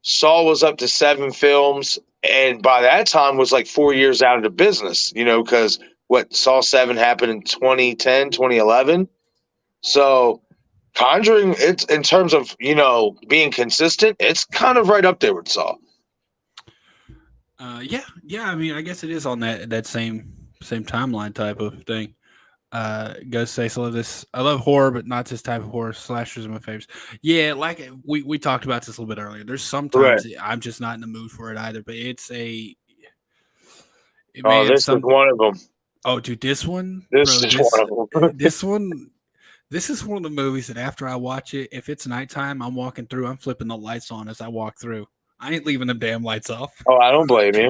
Saw was up to 7 films, and by that time was like 4 years out of the business. Because what Saw 7 happened in 2010, 2011. So Conjuring, it's in terms of being consistent, it's kind of right up there with Saw. Yeah, yeah. I mean, I guess it is on that same timeline type of thing. Ghostface, I love this. I love horror, but not this type of horror. Slashers are my favorites. Yeah, like we talked about this a little bit earlier. There's Right. sometimes I'm just not in the mood for it either. But Oh, man, this is some one of them. oh, dude, this one, This bro, is one of them. this one, this is one of the movies that after I watch it, if it's nighttime, I'm walking through, I'm flipping the lights on as I walk through. I ain't leaving them damn lights off. Oh, I don't blame you.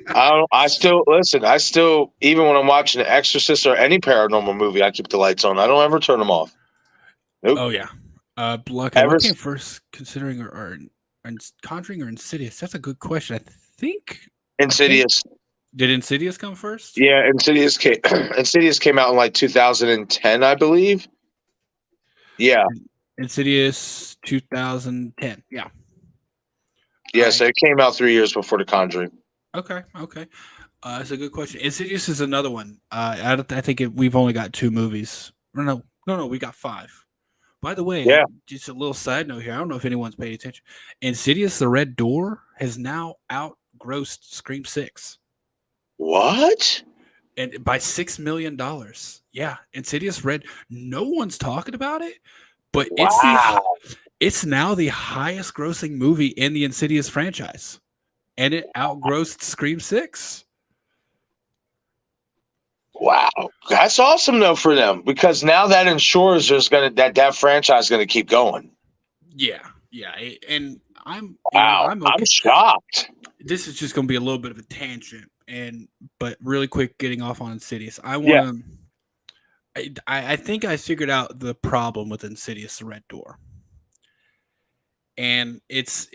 I don't. I still listen. I still, even when I'm watching The Exorcist or any paranormal movie, I keep the lights on. I don't ever turn them off. Nope. Oh yeah. Blanca, Ever. what came first, considering or Conjuring or Insidious? That's a good question. I think Insidious. did Insidious come first? Yeah, Insidious came. Insidious came out in like 2010, I believe. Yeah. Insidious 2010. Yeah. Yeah. So it came out 3 years before The Conjuring. Okay. Okay. That's a good question. Insidious is another one. I think we've only got two movies. No. We got five. By the way, Yeah. just a little side note here. I don't know if anyone's paid attention. Insidious: The Red Door has now outgrossed Scream 6. What? And by $6 million. Yeah, Insidious Red. No one's talking about it, but Wow. it's now the highest grossing movie in the Insidious franchise, and it outgrossed Scream 6. Wow. That's awesome though for them because now that ensures there's gonna that franchise is gonna keep going. Yeah, yeah, and Wow. I'm I'm okay. shocked. This is just going to be a little bit of a tangent, but really quick, getting off on Insidious. Yeah. I think I figured out the problem with Insidious: The Red Door. And this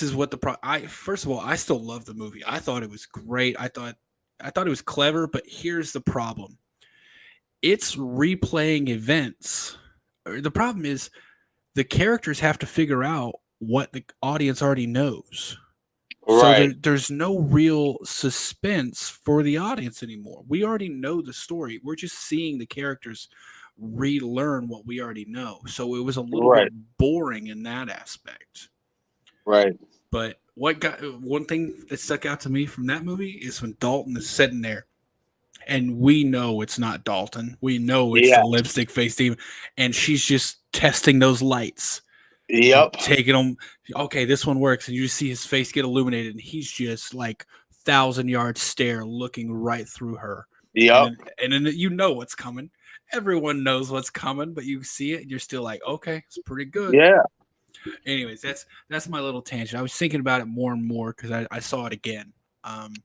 is what I first of all, I still love the movie. I thought it was great. I thought it was clever, but here's the problem. It's replaying events. The problem is the characters have to figure out what the audience already knows. So Right. there's no real suspense for the audience anymore. We already know the story. We're just seeing the characters relearn what we already know. So it was a little bit Right. boring in that aspect. Right. But one thing that stuck out to me from that movie is when Dalton is sitting there, and we know it's not Dalton. We know it's Yeah. the lipstick face demon, and she's just testing those lights and Yep. taking them. Okay, this one works, and you see his face get illuminated, and he's just like 1,000 yard stare, looking right through her. Yep. And then you know what's coming. Everyone knows what's coming, but you see it, and you're still like, okay, it's pretty good. Yeah. Anyways, that's my little tangent. I was thinking about it more and more because I saw it again.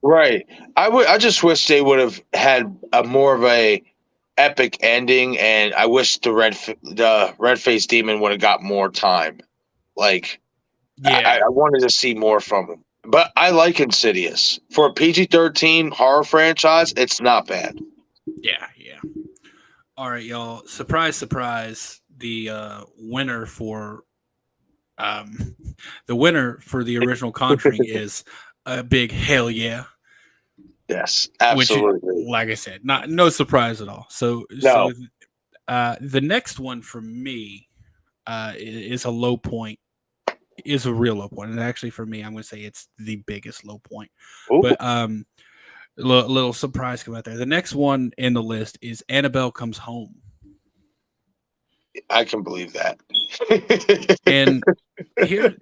Right. I just wish they would have had a more of a epic ending, and I wish the red face demon would have got more time. Like, Yeah, I wanted to see more from him. But I like Insidious for a PG-13 horror franchise. It's not bad. yeah. All right, y'all. Surprise, surprise. Um, the winner for the original Conjuring is a big hell yeah. Yes, Which, absolutely. like I said, not no surprise at all. So No. the next one for me is a low point. Is a real low point, and actually for me, I'm going to say it's the biggest low point. Ooh, But little surprise come out there. The next one in the list is Annabelle Comes Home, I can believe that. and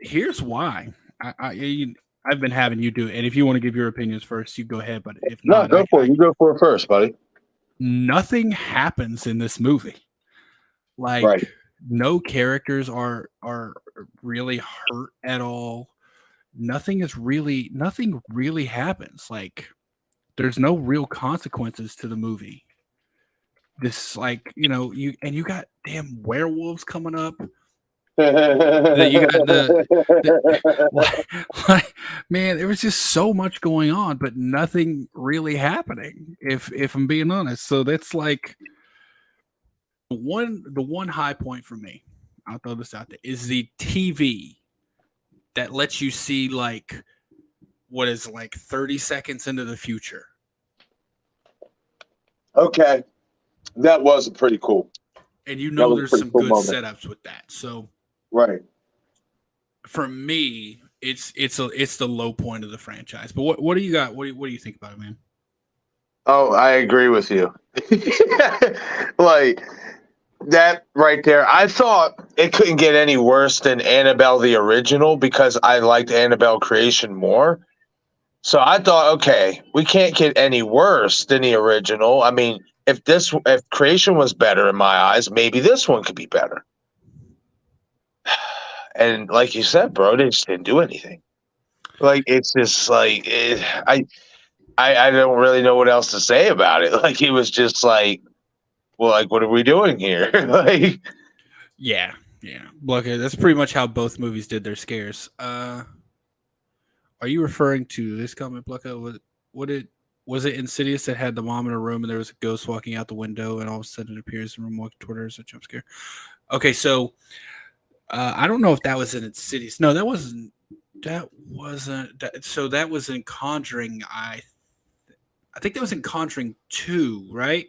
here's why. I've been having you do it, and if you want to give your opinions first, you go ahead. But if No, not, go for it. You go for it first, buddy. nothing happens in this movie. Right. Like no characters are really hurt at all. Nothing really happens. Like there's no real consequences to the movie. This like you got damn werewolves coming up. That you got the like, man, there was just so much going on, but nothing really happening. If I'm being honest, so that's like the one high point for me. I'll throw this out there is the TV that lets you see like what is like 30 seconds into the future, Okay, that was pretty cool. and That was a there's pretty some cool good moment. setups with that. So Right. for me, it's the low point of the franchise. But what do you got? What do you think about it, man? Oh, I agree with you. Like that right there. I thought it couldn't get any worse than Annabelle the original because I liked Annabelle Creation more. So I thought, okay, we can't get any worse than the original. I mean, if Creation was better in my eyes, maybe this one could be better. And like you said, bro, they just didn't do anything. Like it's just like I don't really know what else to say about it. Like it was just like, well, like what are we doing here? Like Yeah, yeah. Look, that's pretty much how both movies did their scares. Are you referring to this comic, Blucka? What it was it Insidious that had the mom in a room and there was a ghost walking out the window and all of a sudden it appears in the room walking toward her as a jump scare? Okay, so I don't know if that was in Insidious. No, that wasn't. That wasn't. So that was in Conjuring. I think that was in Conjuring 2, right?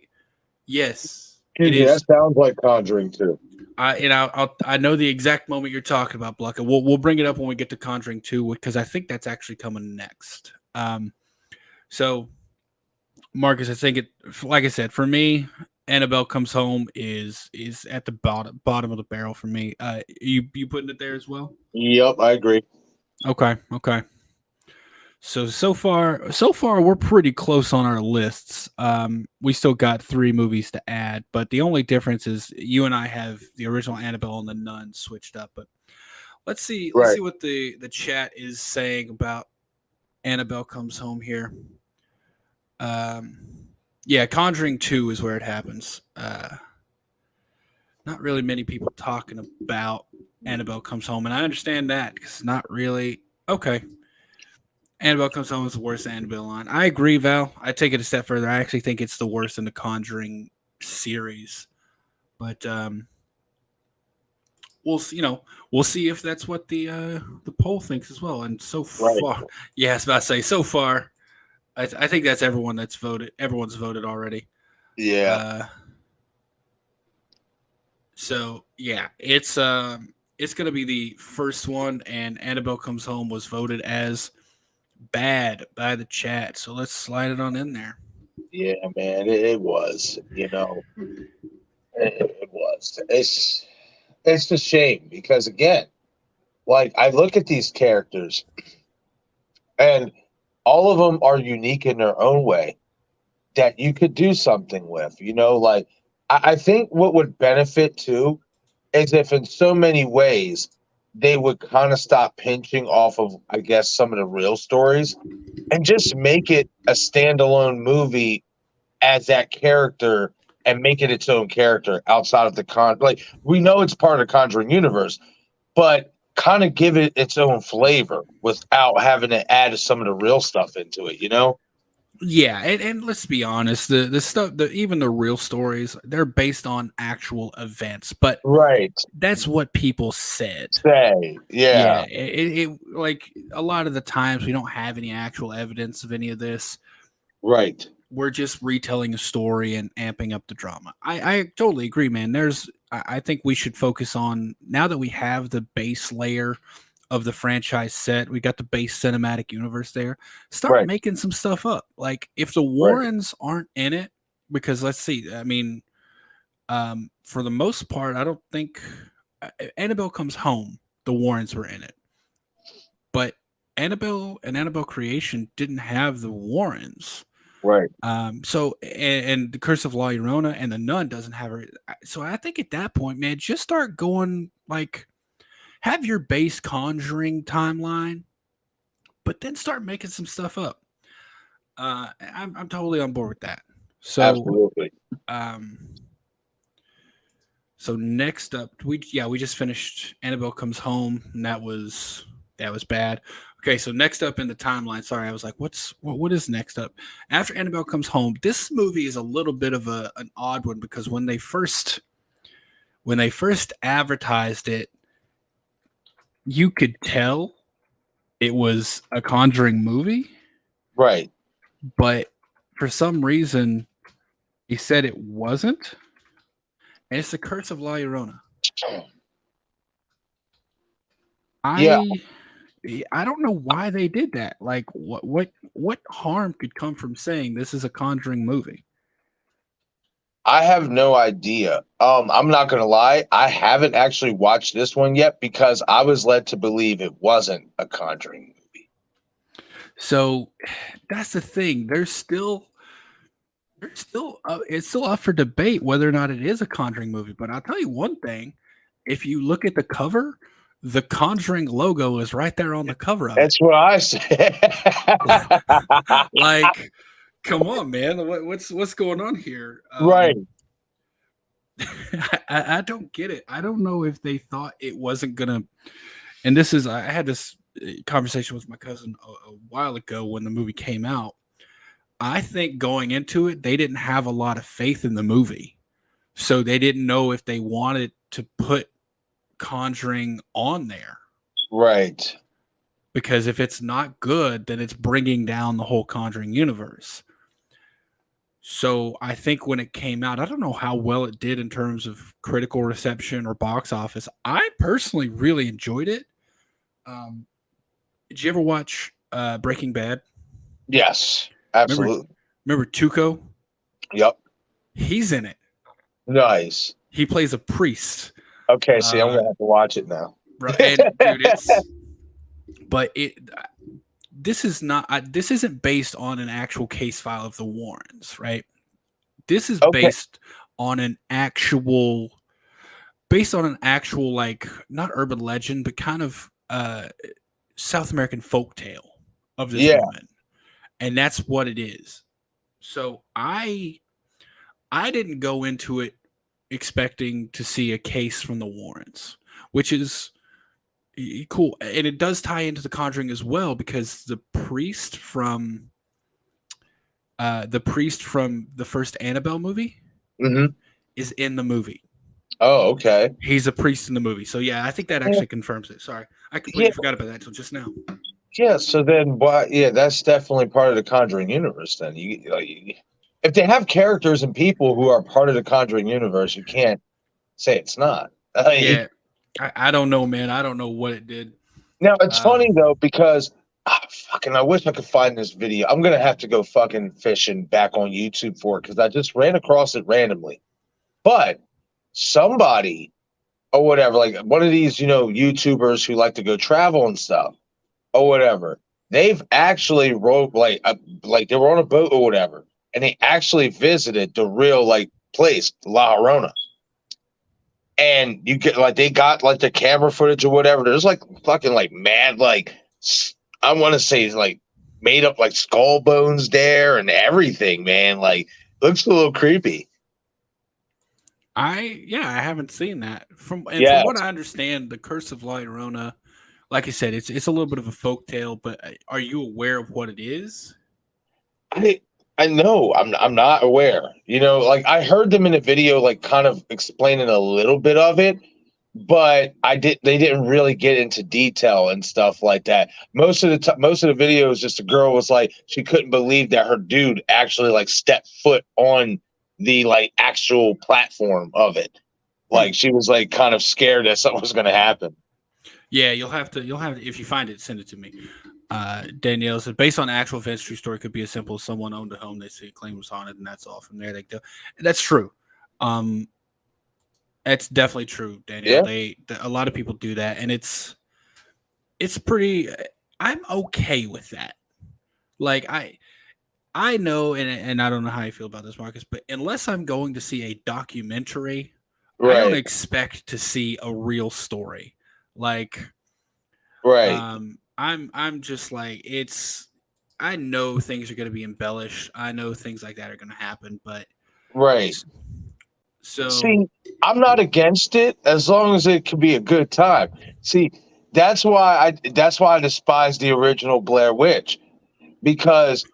Yes, it excuse me, that is. sounds like Conjuring too. I know the exact moment you're talking about, Blucka. We'll bring it up when we get to Conjuring 2 because I think that's actually coming next. So Marcus, I think it. Like I said, for me, Annabelle Comes Home is at the bottom of the barrel for me. You putting it there as well? Yep, I agree. Okay, okay. So far we're pretty close on our lists. We still got three movies to add, but the only difference is you and I have the original Annabelle and the Nun switched up. But let's Right. see what the chat is saying about Annabelle Comes Home here. Yeah, Conjuring 2 is where it happens. Not really many people talking about Annabelle Comes Home, and I understand that because it's not really okay. Annabelle Comes Home is the worst Annabelle line. I agree, Val. I take it a step further. I actually think it's the worst in the Conjuring series. But we'll see if that's what the poll thinks as well. And so Right. far, yeah, I was about to say so far. I think that's everyone that's voted. Everyone's voted already. Yeah. Uh, so yeah, it's gonna be the first one, and Annabelle Comes Home was voted as bad by the chat. So let's slide it on in there. Yeah, man, it was. It was. It's a shame because again, like I look at these characters and all of them are unique in their own way that you could do something with. Like I think what would benefit too is if in so many ways they would kind of stop pinching off of, I guess, some of the real stories and just make it a standalone movie as that character and make it its own character outside of the like we know it's part of the Conjuring universe, but kind of give it its own flavor without having to add some of the real stuff into it. Yeah, and let's be honest, the stuff, even the real stories, they're based on actual events, but Right. that's what people said. Say, Yeah, yeah, it like a lot of the times we don't have any actual evidence of any of this. right, We're just retelling a story and amping up the drama. I totally agree, man. I think we should focus on, now that we have the base layer of the franchise set, we got the base cinematic universe there. Start right, making some stuff up. Like if the right, Warrens aren't in it, because let's see, I mean, for the most part, I don't think Annabelle Comes Home, the Warrens were in it, but Annabelle and Annabelle Creation didn't have the Warrens. right. And the Curse of La Llorona and the Nun doesn't have her. So I think at that point, man, just start going like, have your base Conjuring timeline, but then start making some stuff up. I'm totally on board with that. So Absolutely. um, so next up, we just finished Annabelle Comes Home, and that was bad. Okay, so next up in the timeline, sorry, I was like, what is next up after Annabelle Comes Home? This movie is a little bit of an odd one because when they first advertised it, you could tell it was a Conjuring movie, Right. but for some reason he said it wasn't, and it's the Curse of La Llorona. Yeah, I I don't know why they did that. Like, what harm could come from saying this is a Conjuring movie? I have no idea. I'm not gonna lie, I haven't actually watched this one yet because I was led to believe it wasn't a Conjuring movie. So that's the thing. It's still up for debate whether or not it is a Conjuring movie. But I'll tell you one thing: if you look at the cover, the Conjuring logo is right there on the cover of it. That's what I said. Like, come on, man, what's going on here? Right. I don't get it. I don't know if they thought it wasn't gonna. And this is I had this conversation with my cousin a while ago when the movie came out. I think going into it, they didn't have a lot of faith in the movie, so they didn't know if they wanted to put Conjuring on there, Right. because if it's not good, then it's bringing down the whole Conjuring universe. So I think when it came out, I don't know how well it did in terms of critical reception or box office. I personally really enjoyed it. Um, did you ever watch Breaking Bad? Yes. Remember, Absolutely. remember Tuco? Yep. He's in it. Nice. He plays a priest. Okay, see, I'm Uh, gonna have to watch it now. and dude, but it. This is not. This isn't based on an actual case file of the Warrens, right? This is Okay. based on an actual, like, not urban legend, but kind of South American folk tale of this Yeah. woman, and that's what it is. So I didn't go into it expecting to see a case from the Warrens, which is cool, and it does tie into The Conjuring as well because the priest from the first Annabelle movie Hmm. is in the movie. Oh, okay. He's a priest in the movie. So yeah, I think that Yeah. actually confirms it. Sorry. I Yeah. completely forgot about that until just now. Yeah. So then, why? Yeah, that's definitely part of the Conjuring universe. Then if they have characters and people who are part of the Conjuring universe, you can't say it's not. Yeah. I don't know, man. I don't know what it did. Now it's funny Um, though because fucking, I wish I could find this video. I'm gonna have to go fucking fishing back on YouTube for it because I just ran across it randomly. But somebody or whatever, like one of these, YouTubers who like to go travel and stuff or whatever, they've actually wrote like they were on a boat or whatever, and they actually visited the real like place, La Llorona. And you get like they got like the camera footage or whatever. There's like fucking like mad I want to say like made up like skull bones there and everything, man. Like looks a little creepy. I haven't seen that. From Yeah, what I understand, the Curse of La Llorona, like I said, it's a little bit of a folk tale. But are you aware of what it is? I know I'm not aware. You know, like I heard them in a video, like kind of explaining a little bit of it, but they didn't really get into detail and stuff like that. Most of the video is just a girl was like she couldn't believe that her dude actually like stepped foot on the like actual platform of it. Hmm. Like she was like kind of scared that something was going to happen. Yeah, you'll have to, if you find it, send it to me. Danielle said, based on actual events, true story could be as simple as someone owned a home they say claim was haunted, and that's all. From there, they go. That's true. Um, that's definitely true, Danielle. Yeah, A lot of people do that, and it's pretty. I'm okay with that. Like I know, and I don't know how you feel about this, Marcus, but unless I'm going to see a documentary, I don't right, expect to see a real story. Like, right, I'm just like it's. I know things are going to be embellished. I know things like that are going to happen, but right. so See, I'm not against it as long as it can be a good time. See, that's why I despise the original Blair Witch because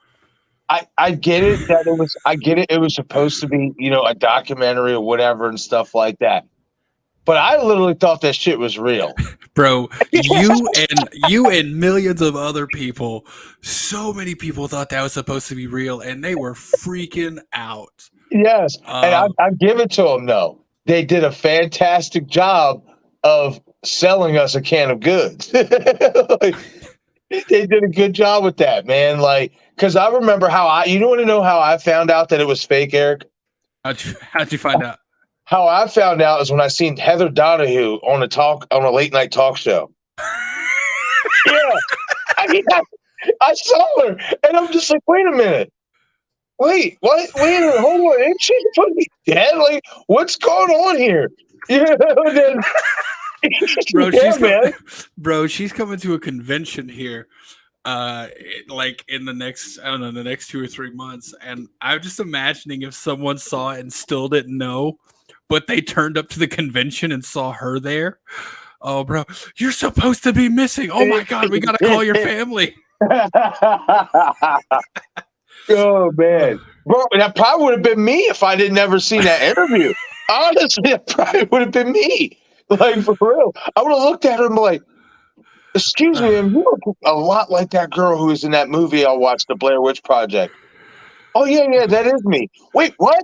I get it that I get it was supposed to be, you know, a documentary or whatever and stuff like that. But I literally thought that shit was real. bro, you and millions of other people, so many people thought that was supposed to be real, and they were freaking out. Yes, and Um, I give it to them though. They did a fantastic job of selling us a can of goods. Like, they did a good job with that, man. Like, because I remember you want to know how I found out that it was fake, Eric? how'd you find out? How I found out is when I seen Heather Donahue on a late night talk show. Yeah, I mean, I saw her, and I'm just like, wait a minute. Wait, what? Wait a minute, hold on. Ain't she fucking dead? Like, what's going on here? You know, then, bro, yeah, man. bro, she's coming to a convention here, like in the next, I don't know, the next 2 or 3 months, and I'm just imagining if someone saw it and still didn't know, but they turned up to the convention and saw her there. Oh, bro, you're supposed to be missing. Oh my god, we gotta call your family. Oh Uh, man, bro, that probably would have been me if I didn't ever seen that interview. Honestly, that probably would have been me. Like for real, I would have looked at her and be like, "Excuse me, uh, ma'am, you look a lot like that girl who was in that movie I watched, The Blair Witch Project." Oh yeah, yeah, that is me. Wait, what?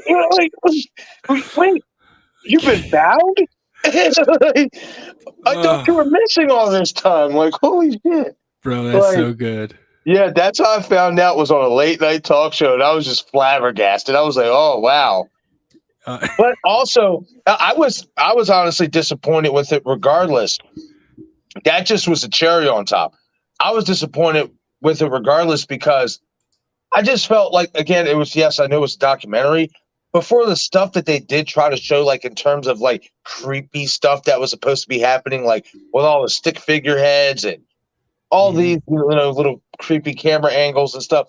You know, wait, you've been found? Like, I thought uh, you were missing all this time. Like, holy shit! bro, that's Like, so good. yeah, that's how I found out was on a late night talk show, and I was just flabbergasted. I was like, "Oh wow!" Uh, But also, I was honestly disappointed with it. Regardless, that just was a cherry on top. I was disappointed with it regardless because I just felt like again it was yes I know it's a documentary, but for the stuff that they did try to show, like in terms of like creepy stuff that was supposed to be happening, like with all the stick figureheads and all these mhm. little creepy camera angles and stuff.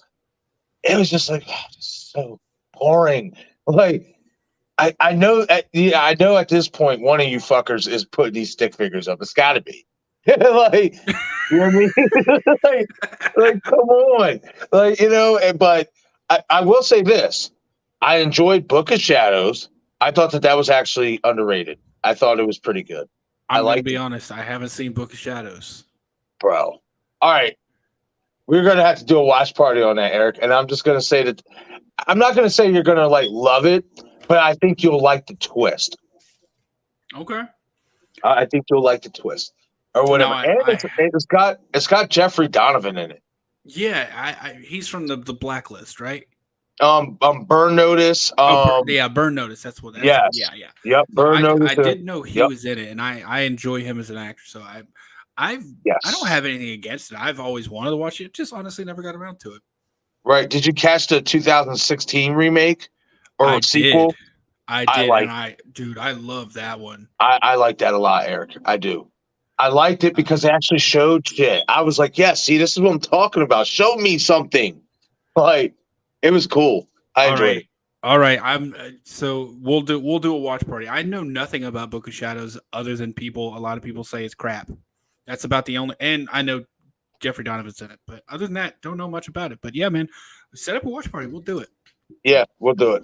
It was just like oh, this so boring. Like yeah, I know at this point one of you fuckers is putting these stick figures up. It's got to be like you know what I mean. like, like come on, like you know. But I will say this: I enjoyed Book of Shadows. I thought that that was actually underrated. I thought it was pretty good. I I'm gonna liked be it, honest. I haven't seen Book of Shadows. bro. All right, we're gonna have to do a watch party on that, Eric. And I'm just gonna say that I'm not gonna say you're gonna like love it, but I think you'll like the twist. Okay. I think you'll like the twist or No, whatever. And it's got Jeffrey Donovan in it. yeah, he's from the blacklist, right? Burn Notice. Oh, yeah, Burn Notice. That's what. That's Yes, yeah, yeah. yep. No, Burn Notice. I did know he Yep. was in it, and I enjoy him as an actor. So I've I don't Yes. have anything against it. I've always wanted to watch it. Just honestly never got around to it. Right. Did you catch the 2016 remake I or did. sequel? I I did, and like dude, I love that one. I like that a lot, Eric. I do. I liked it Uh, because they actually showed shit. I was like, yeah, see, this is what I'm talking about. Show me something. Like, it was cool. I all enjoyed it. right, all right. I'm so we'll do a watch party. I know nothing about Book of Shadows other than a lot of people say it's crap. That's about the only, and I know Jeffrey Donovan's in it. But other than that, don't know much about it. But yeah, man, set up a watch party. We'll do it. Yeah, we'll do it.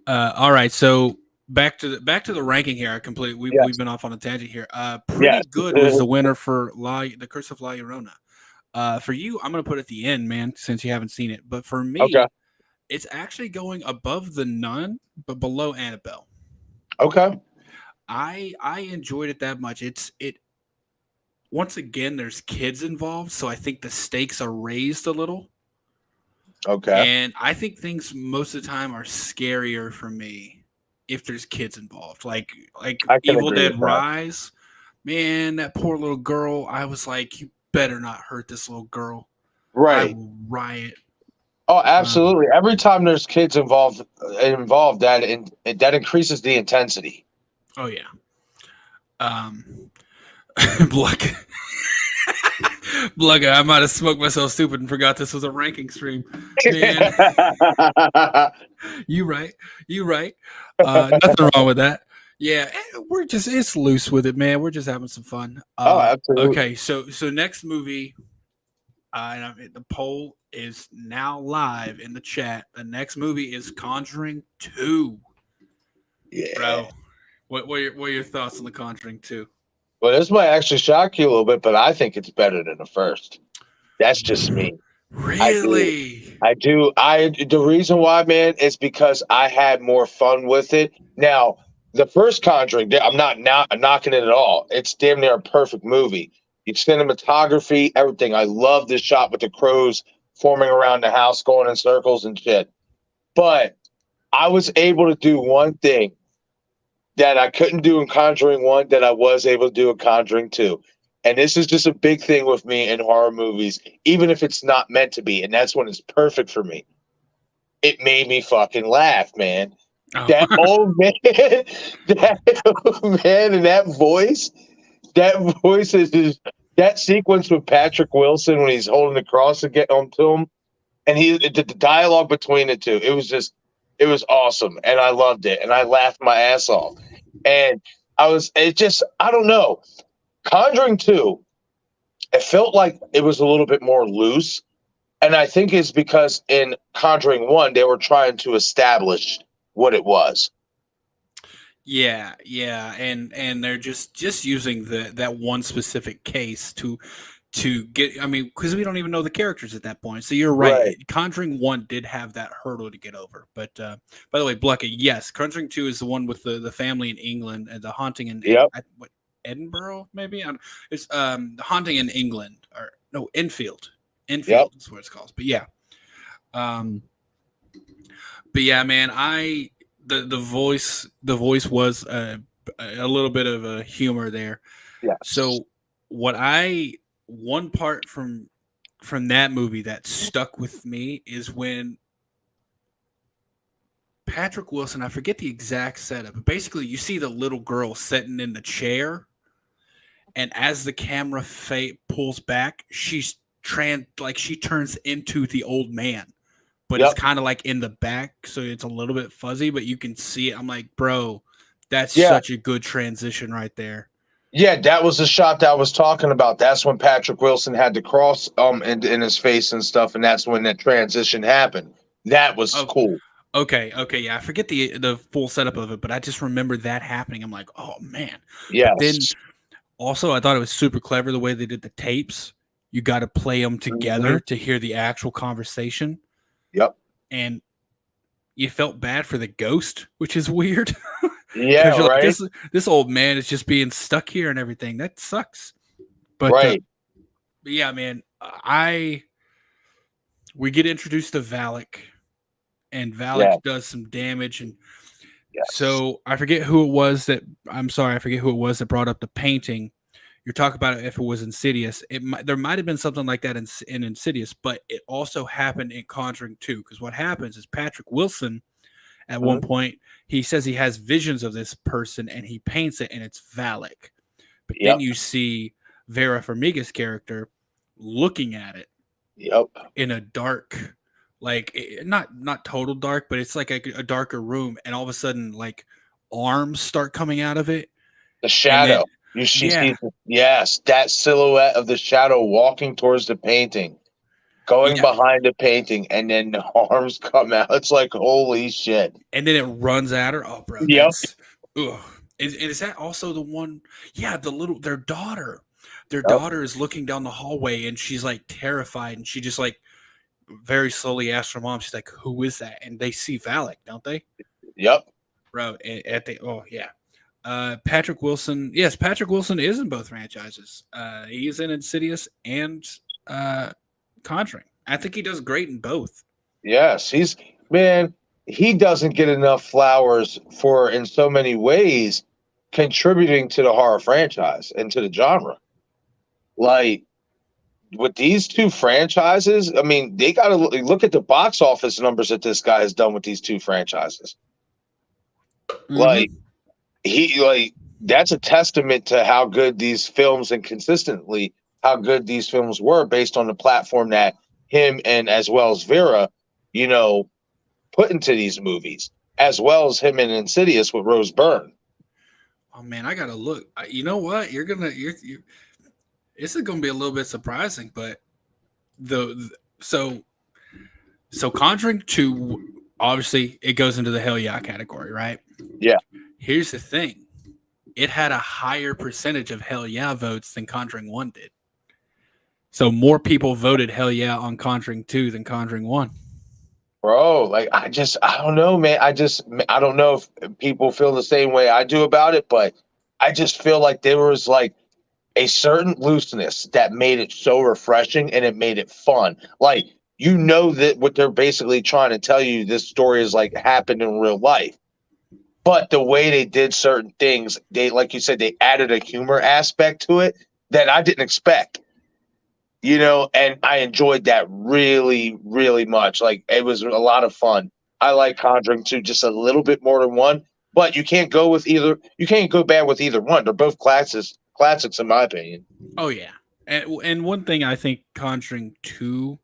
All right, so back to the ranking here. I completely we've Yes. been off on a tangent here. Pretty Yes. good was the winner for the Curse of La Llorona. For you, I'm gonna put it at the end, man, since you haven't seen it. But for Okay. me, it's actually going above the Nun, but below Annabelle. Okay. I enjoyed it that much. It once again there's kids involved, so I think the stakes are raised a little. Okay. And I think things most of the time are scarier for me if there's kids involved. Like I can Evil agree with Dead that. Rise, man, that poor little girl. I was like, you better not hurt this little girl. I Right. will riot. Oh, Um, absolutely. Every time there's kids involved, that increases the intensity. oh yeah. Um, Block. Blood, I might have smoked myself stupid and forgot this was a ranking stream. Man, you right. You right. Nothing wrong with that. Yeah, we're just it's loose with it, man. We're just having some fun. Oh, absolutely. Okay, so next movie, the poll is now live in the chat. The next movie is Conjuring 2. Yeah. Bro. What are your thoughts on the Conjuring 2? Well, this might actually shock you a little bit, but I think it's better than the first. That's just me. I do. Really? I do. The reason why, man, is because I had more fun with it. Now, the first Conjuring, I'm not now knocking it at all. It's damn near a perfect movie. It's cinematography, everything. I love this shot with the crows forming around the house, going in circles and shit. But I was able to do one thing that I couldn't do in Conjuring 1 that I was able to do in Conjuring 2. And this is just a big thing with me in horror movies, even if it's not meant to be. And that's when it's perfect for me. It made me fucking laugh, man. Oh. That old man, that old man, and that voice is just, that sequence with Patrick Wilson when he's holding the cross to get onto him, and the dialogue between the two, it was awesome, and I loved it, and I laughed my ass off, and I don't know, Conjuring 2, it felt like it was a little bit more loose, and I think it's because in Conjuring 1 they were trying to establish what it was. Yeah, and they're just using that one specific case to get. I mean, because we don't even know the characters at that point. So you're right. Right. Conjuring 1 did have that hurdle to get over. But by the way, Blucky, yes, Conjuring 2 is the one with the family in England and the haunting in Yep. what, Edinburgh maybe. It's the haunting in England or no Enfield. Yep. Enfield is what it's called. But yeah. Um, but yeah, man, the voice was a little bit of a humor there. Yes. So what I one part from that movie that stuck with me is when Patrick Wilson, I forget the exact setup, but basically you see the little girl sitting in the chair, and as the camera pulls back, she turns into the old man, but it's Yep. kind of like in the back, so it's a little bit fuzzy, but you can see it. I'm like, bro, that's Yeah. such a good transition right there. Yeah, that was the shot that I was talking about. That's when Patrick Wilson had the cross in his face and stuff, and that's when that transition happened. That was Oh, cool. okay, yeah. I forget the full setup of it, but I just remember that happening. I'm like, oh man. But then Yes. also, I thought it was super clever the way they did the tapes. You got to play them Hmm. together to hear the actual conversation, Yep. and you felt bad for the ghost, which is weird because Yeah. you're like Right. this old man is just being stuck here and everything. That sucks. But, Right. but yeah, man, I we get introduced to Valak, and Yeah. Valak does some damage, and Yes. so I forget who it was that I'm sorry, I forget who it was that brought up the painting. You're talking about if it was Insidious. There might have been something like that in Insidious, but it also happened in Conjuring 2. Because what happens is Patrick Wilson at one Mhm. point he says he has visions of this person and he paints it and it's Valak. But then Yep. you see Vera Farmiga's character looking at it Yep. in a dark, like not total dark, but it's like a darker room, and all of a sudden like arms start coming out of it, The and then shadow. She Yeah, sees, yes, that silhouette of the shadow walking towards the painting, going yeah, behind the painting, and then the arms come out. It's like, holy shit. and then it runs at her. Oh, bro, Yep. that's ugh. Is that also the one? Yeah, their daughter. Their Yep. daughter is looking down the hallway and she's like terrified and she just like very slowly asks her mom. She's like, "Who is that?" And they see Valak, don't they, Yep. bro? At the oh yeah, Patrick Wilson. Yes, Patrick Wilson is in both franchises. He's in Insidious and uh, Conjuring. I think he does great in both. Yes. Man, he doesn't get enough flowers for, in so many ways, contributing to the horror franchise and to the genre. Like, with these two franchises, I mean, they got to look at the box office numbers that this guy has done with these two franchises. Like, Mm-hmm. like that's a testament to how good these films and consistently how good these films were based on the platform that him and as well as Vera, you know, put into these movies, as well as him in Insidious with Rose Byrne. Oh man, I gotta look. You know what? You're. This is gonna be a little bit surprising, but the so Conjuring 2, obviously it goes into the hell yeah category, right? Yeah. Here's the thing. It had a higher percentage of hell yeah votes than Conjuring 1 did. So more people voted hell yeah on Conjuring 2 than Conjuring 1. Bro, like I don't know, man. I don't know if people feel the same way I do about it, but I just feel like there was like a certain looseness that made it so refreshing and it made it fun. Like, that what they're basically trying to tell you, this story is like happened in real life. But the way they did certain things, they, like you said, they added a humor aspect to it that I didn't expect. And I enjoyed that really, really much. Like, it was a lot of fun. I like Conjuring 2 just a little bit more than one, but you can't go bad with either one. They're both classics in my opinion. Oh yeah. And one thing I think Conjuring 2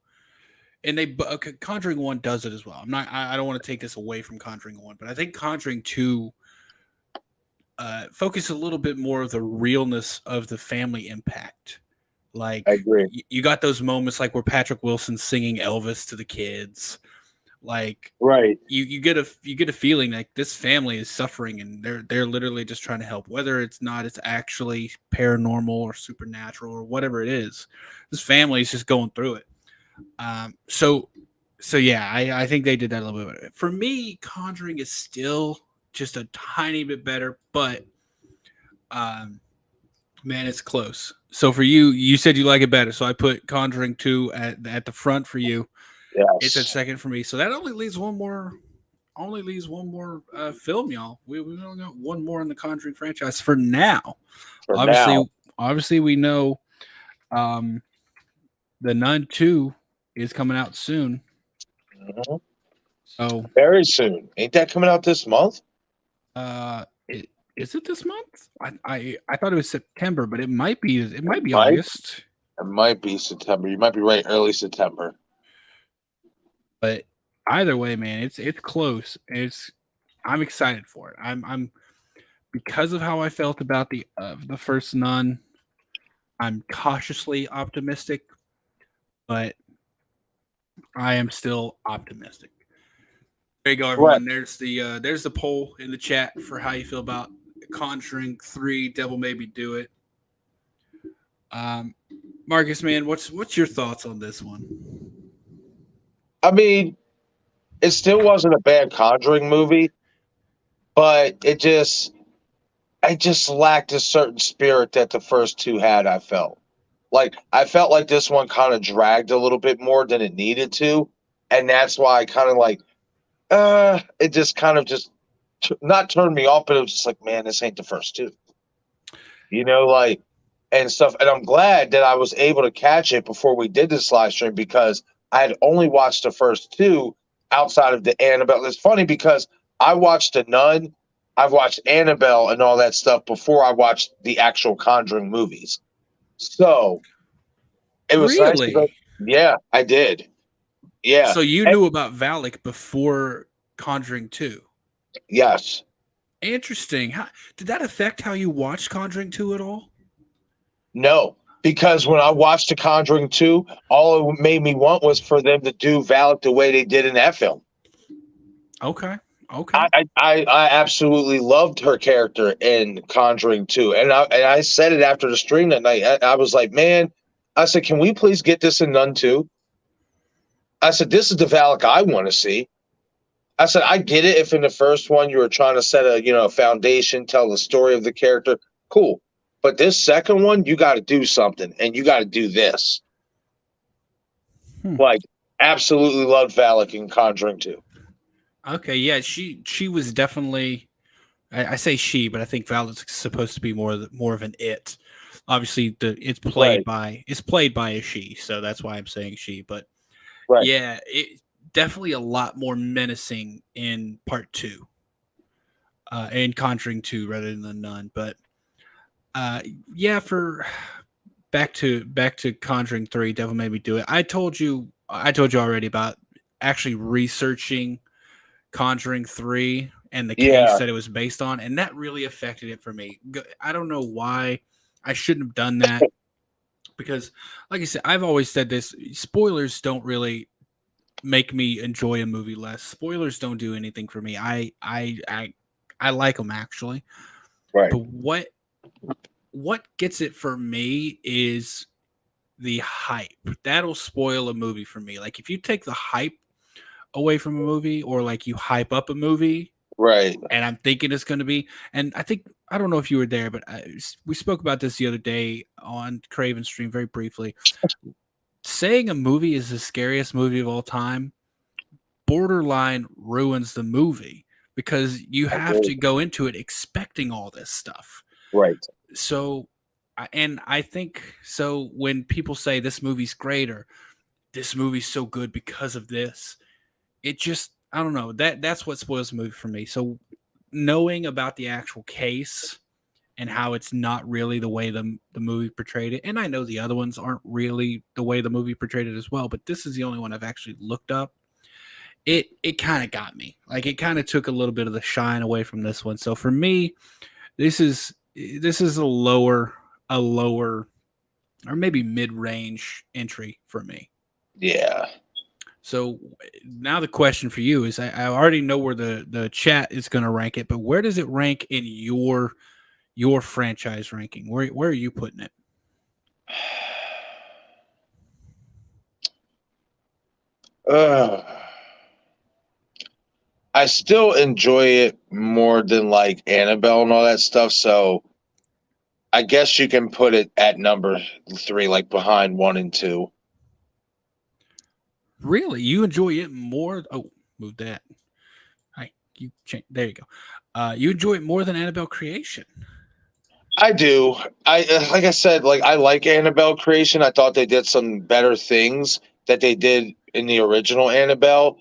and okay, Conjuring 1 does it as well. I don't want to take this away from Conjuring 1, but I think Conjuring 2 focus a little bit more of the realness of the family impact. I Like agree. you got those moments like where Patrick Wilson's singing Elvis to the kids. Like Right. you get a feeling like this family is suffering and they're literally just trying to help. Whether it's actually paranormal or supernatural or whatever it is, this family is just going through it. So yeah, I think they did that a little bit better. For me, Conjuring is still just a tiny bit better, but um, man, it's close. So for you, you said you like it better. So I put Conjuring 2 at the front for you. It's at Yes. second for me. So that only leaves one more film, y'all. We only got one more in the Conjuring franchise for now. For Obviously, now. obviously we know um, the Nun 2 is coming out soon. Mhm. So Very soon. Ain't that coming out this month? is it this month? I thought it was September, but it might be It might. August. It might be September. You might be right. Early September. But either way, man, it's close. I'm excited for it. I'm because of how I felt about the first Nun. I'm cautiously optimistic, but I am still optimistic. There you go, Right. everyone. There's the poll in the chat for how you feel about Conjuring 3. Devil Made Me Do It. Um, Marcus, man, what's your thoughts on this one? I mean, it still wasn't a bad Conjuring movie, but I just lacked a certain spirit that the first two had. I felt like this one kind of dragged a little bit more than it needed to, and that's why I kind of it just kind of just not turned me off, but it was just like, man, this ain't the first two, like, and stuff. And I'm glad that I was able to catch it before we did this live stream because I had only watched the first two outside of the Annabelle. It's funny because I watched The Nun, I've watched Annabelle and all that stuff before I watched the actual Conjuring movies. So it was nice to go. Really? Yeah, I did. Yeah. So you And knew about Valak before Conjuring 2? yes. Interesting. How, did that affect how you watched Conjuring 2 at all? No, because when I watched The Conjuring 2, all it made me want was for them to do Valak the way they did in that film. Okay. Okay. I absolutely loved her character in Conjuring 2. And I said it after the stream that night. I was like, man, I said, can we please get this in Nun 2? I said, this is the Valak I want to see. I said, I get it if in the first one you were trying to set a foundation, tell the story of the character. Cool. But this second one, you got to do something, and you got to do this. Hmm. Like, absolutely loved Valak in Conjuring 2. Okay. Yeah. She was definitely. I say she, but I think Val is supposed to be more of an it. Obviously, Right, it's played by a she, so that's why I'm saying she. But right. yeah, it definitely a lot more menacing in part two, in Conjuring 2 rather than the Nun. But uh, yeah, for back to Conjuring 3, Devil Made Me Do It. I told you already about actually researching Conjuring 3 and the case Yeah, that it was based on, and that really affected it for me. I don't know why I shouldn't have done that because, like I said, I've always said this: spoilers don't really make me enjoy a movie less. Spoilers don't do anything for me. I like them actually, right, but what gets it for me is the hype. That'll spoil a movie for me. Like if you take the hype away from a movie, or like you hype up a movie right. and I'm thinking it's going to be. And I think I don't know if you were there, but we spoke about this the other day on Craven Stream very briefly. Saying a movie is the scariest movie of all time borderline ruins the movie because you I have agree. to go into it expecting all this stuff. Right, So, and I think so when people say this movie's great or this movie's so good because of this, it just I don't know that's what spoils the movie for me. So knowing about the actual case and how it's not really the way the movie portrayed it, and I know the other ones aren't really the way the movie portrayed it as well, but this is the only one I've actually looked up. It kind of got me. Like it kind of took a little bit of the shine away from this one. So for me, this is a lower or maybe mid range entry for me. yeah. So now the question for you is I already know where the chat is going to rank it, but where does it rank in your franchise ranking? Where are you putting it? Ugh. I still enjoy it more than like Annabelle and all that stuff. So I guess you can put it at number 3, like behind 1 and 2. Really, you enjoy it more? Oh, move that. Hi, you change. There you go. You enjoy it more than Annabelle Creation. I do. I like I said, like I like Annabelle creation. I thought they did some better things that they did in the original Annabelle.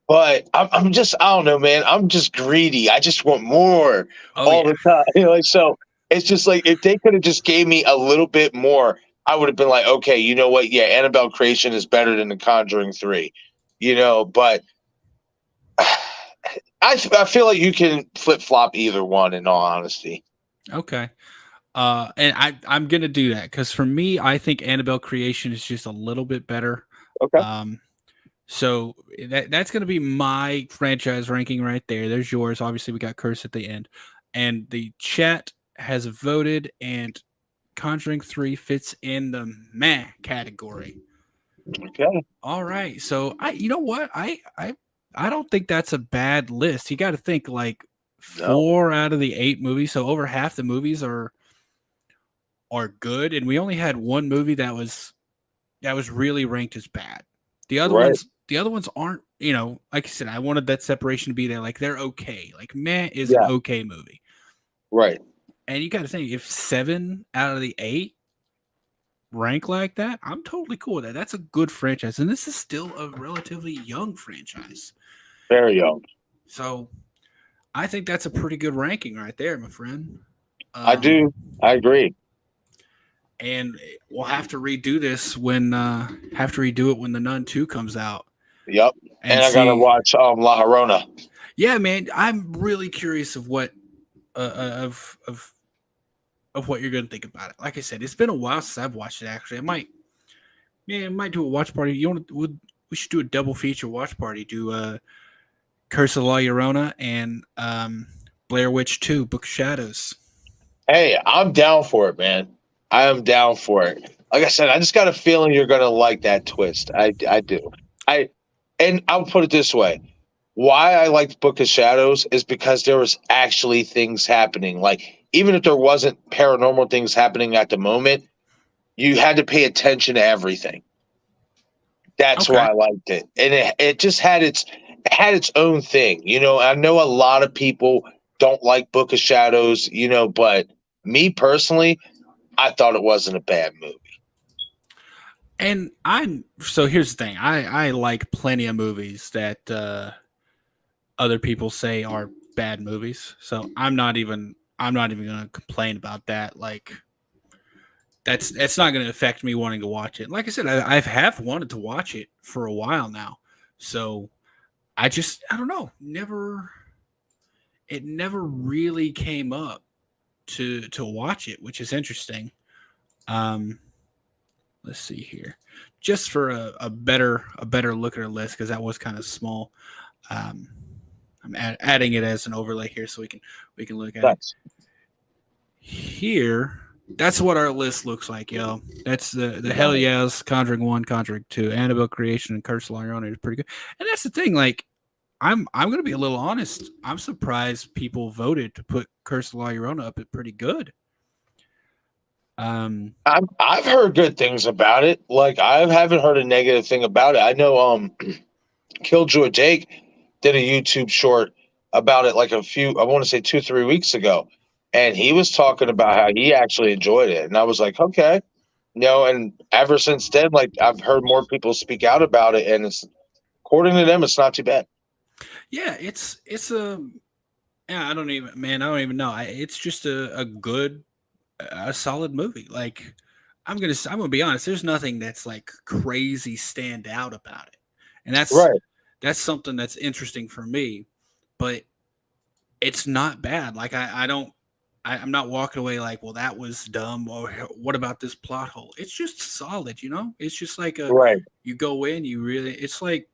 But I'm just I don't know, man. I'm just greedy. I just want more Oh all yeah. the time. Like so, it's just like if they could have just gave me a little bit more, I would have been like, okay, you know what? Yeah, Annabelle creation is better than The Conjuring 3. But I feel like you can flip flop either one. In all honesty, Okay. And I'm gonna do that because for me, I think Annabelle Creation is just a little bit better. okay, Um, so that's gonna be my franchise ranking right there. There's yours. Obviously, we got Curse at the end, and the chat has voted, and Conjuring 3 fits in the meh category. okay, All right. So you know what? I don't think that's a bad list. You got to think like no, 4 out of the 8 movies, so over half the movies are good, and we only had one movie that was really ranked as bad. right, The other ones aren't. You know, like I said, I wanted that separation to be there. Like they're okay. Like meh is an yeah, okay movie, right. and you got to think if 7 out of the 8 rank like that, I'm totally cool with that. That's a good franchise, and this is still a relatively young franchise. Very young. So I think that's a pretty good ranking right there, my friend. I do. Um, I agree. and we'll have to redo this when have to redo it when the Nun 2 comes out Yep. and And I gotta see. watch La Llorona. Yeah, man, I'm really curious of what of of what you're going to think about it. Like I said, it's been a while since I've watched it. Actually, I might do a watch party. You want to? We should do a double feature watch party. Do Curse of La Llorona and Blair Witch 2: Book of Shadows. Hey, I'm down for it, man. I am down for it. Like I said, I just got a feeling you're gonna like that twist. I do. I and I'll put it this way. Why I liked Book of Shadows is because there was actually things happening. Like even if there wasn't paranormal things happening at the moment, you had to pay attention to everything. That's Okay. why I liked it. And it just had its own thing. You know, I know a lot of people don't like Book of Shadows, you know, but me personally, I thought it wasn't a bad movie. And I'm so here's the thing. I like plenty of movies that other people say are bad movies. So I'm not even going to complain about that. Like that's not going to affect me wanting to watch it. Like I said, I have wanted to watch it for a while now. So I don't know. It never really came up to watch it, which is interesting. Um, let's see here, just for a better look at our list because that was kind of small. Um, I'm adding it as an overlay here so we can look at it That's here. That's what our list looks like, yo. That's the Hell nice. Yes, Conjuring 1, Conjuring 2, Annabelle Creation, and Curse of La Llorona is pretty good. And that's the thing, like I'm gonna be a little honest. I'm surprised people voted to put Curse of La Llorona up at pretty good. Um, I've heard good things about it. Like I haven't heard a negative thing about it. I know Killjoy Jake did a YouTube short about it like I want to say 2 3 weeks ago. And he was talking about how he actually enjoyed it. And I was like, okay. No, and ever since then, like I've heard more people speak out about it, and it's according to them, it's not too bad. yeah, it's a yeah. I don't even know. It's just a good a solid movie. Like I'm gonna be honest. There's nothing that's like crazy stand out about it, and Right, that's something that's interesting for me. But it's not bad. Like I don't. I'm not walking away like, well, that was dumb, or what about this plot hole? It's just solid, you know. It's just like a right, you go in, you really. It's like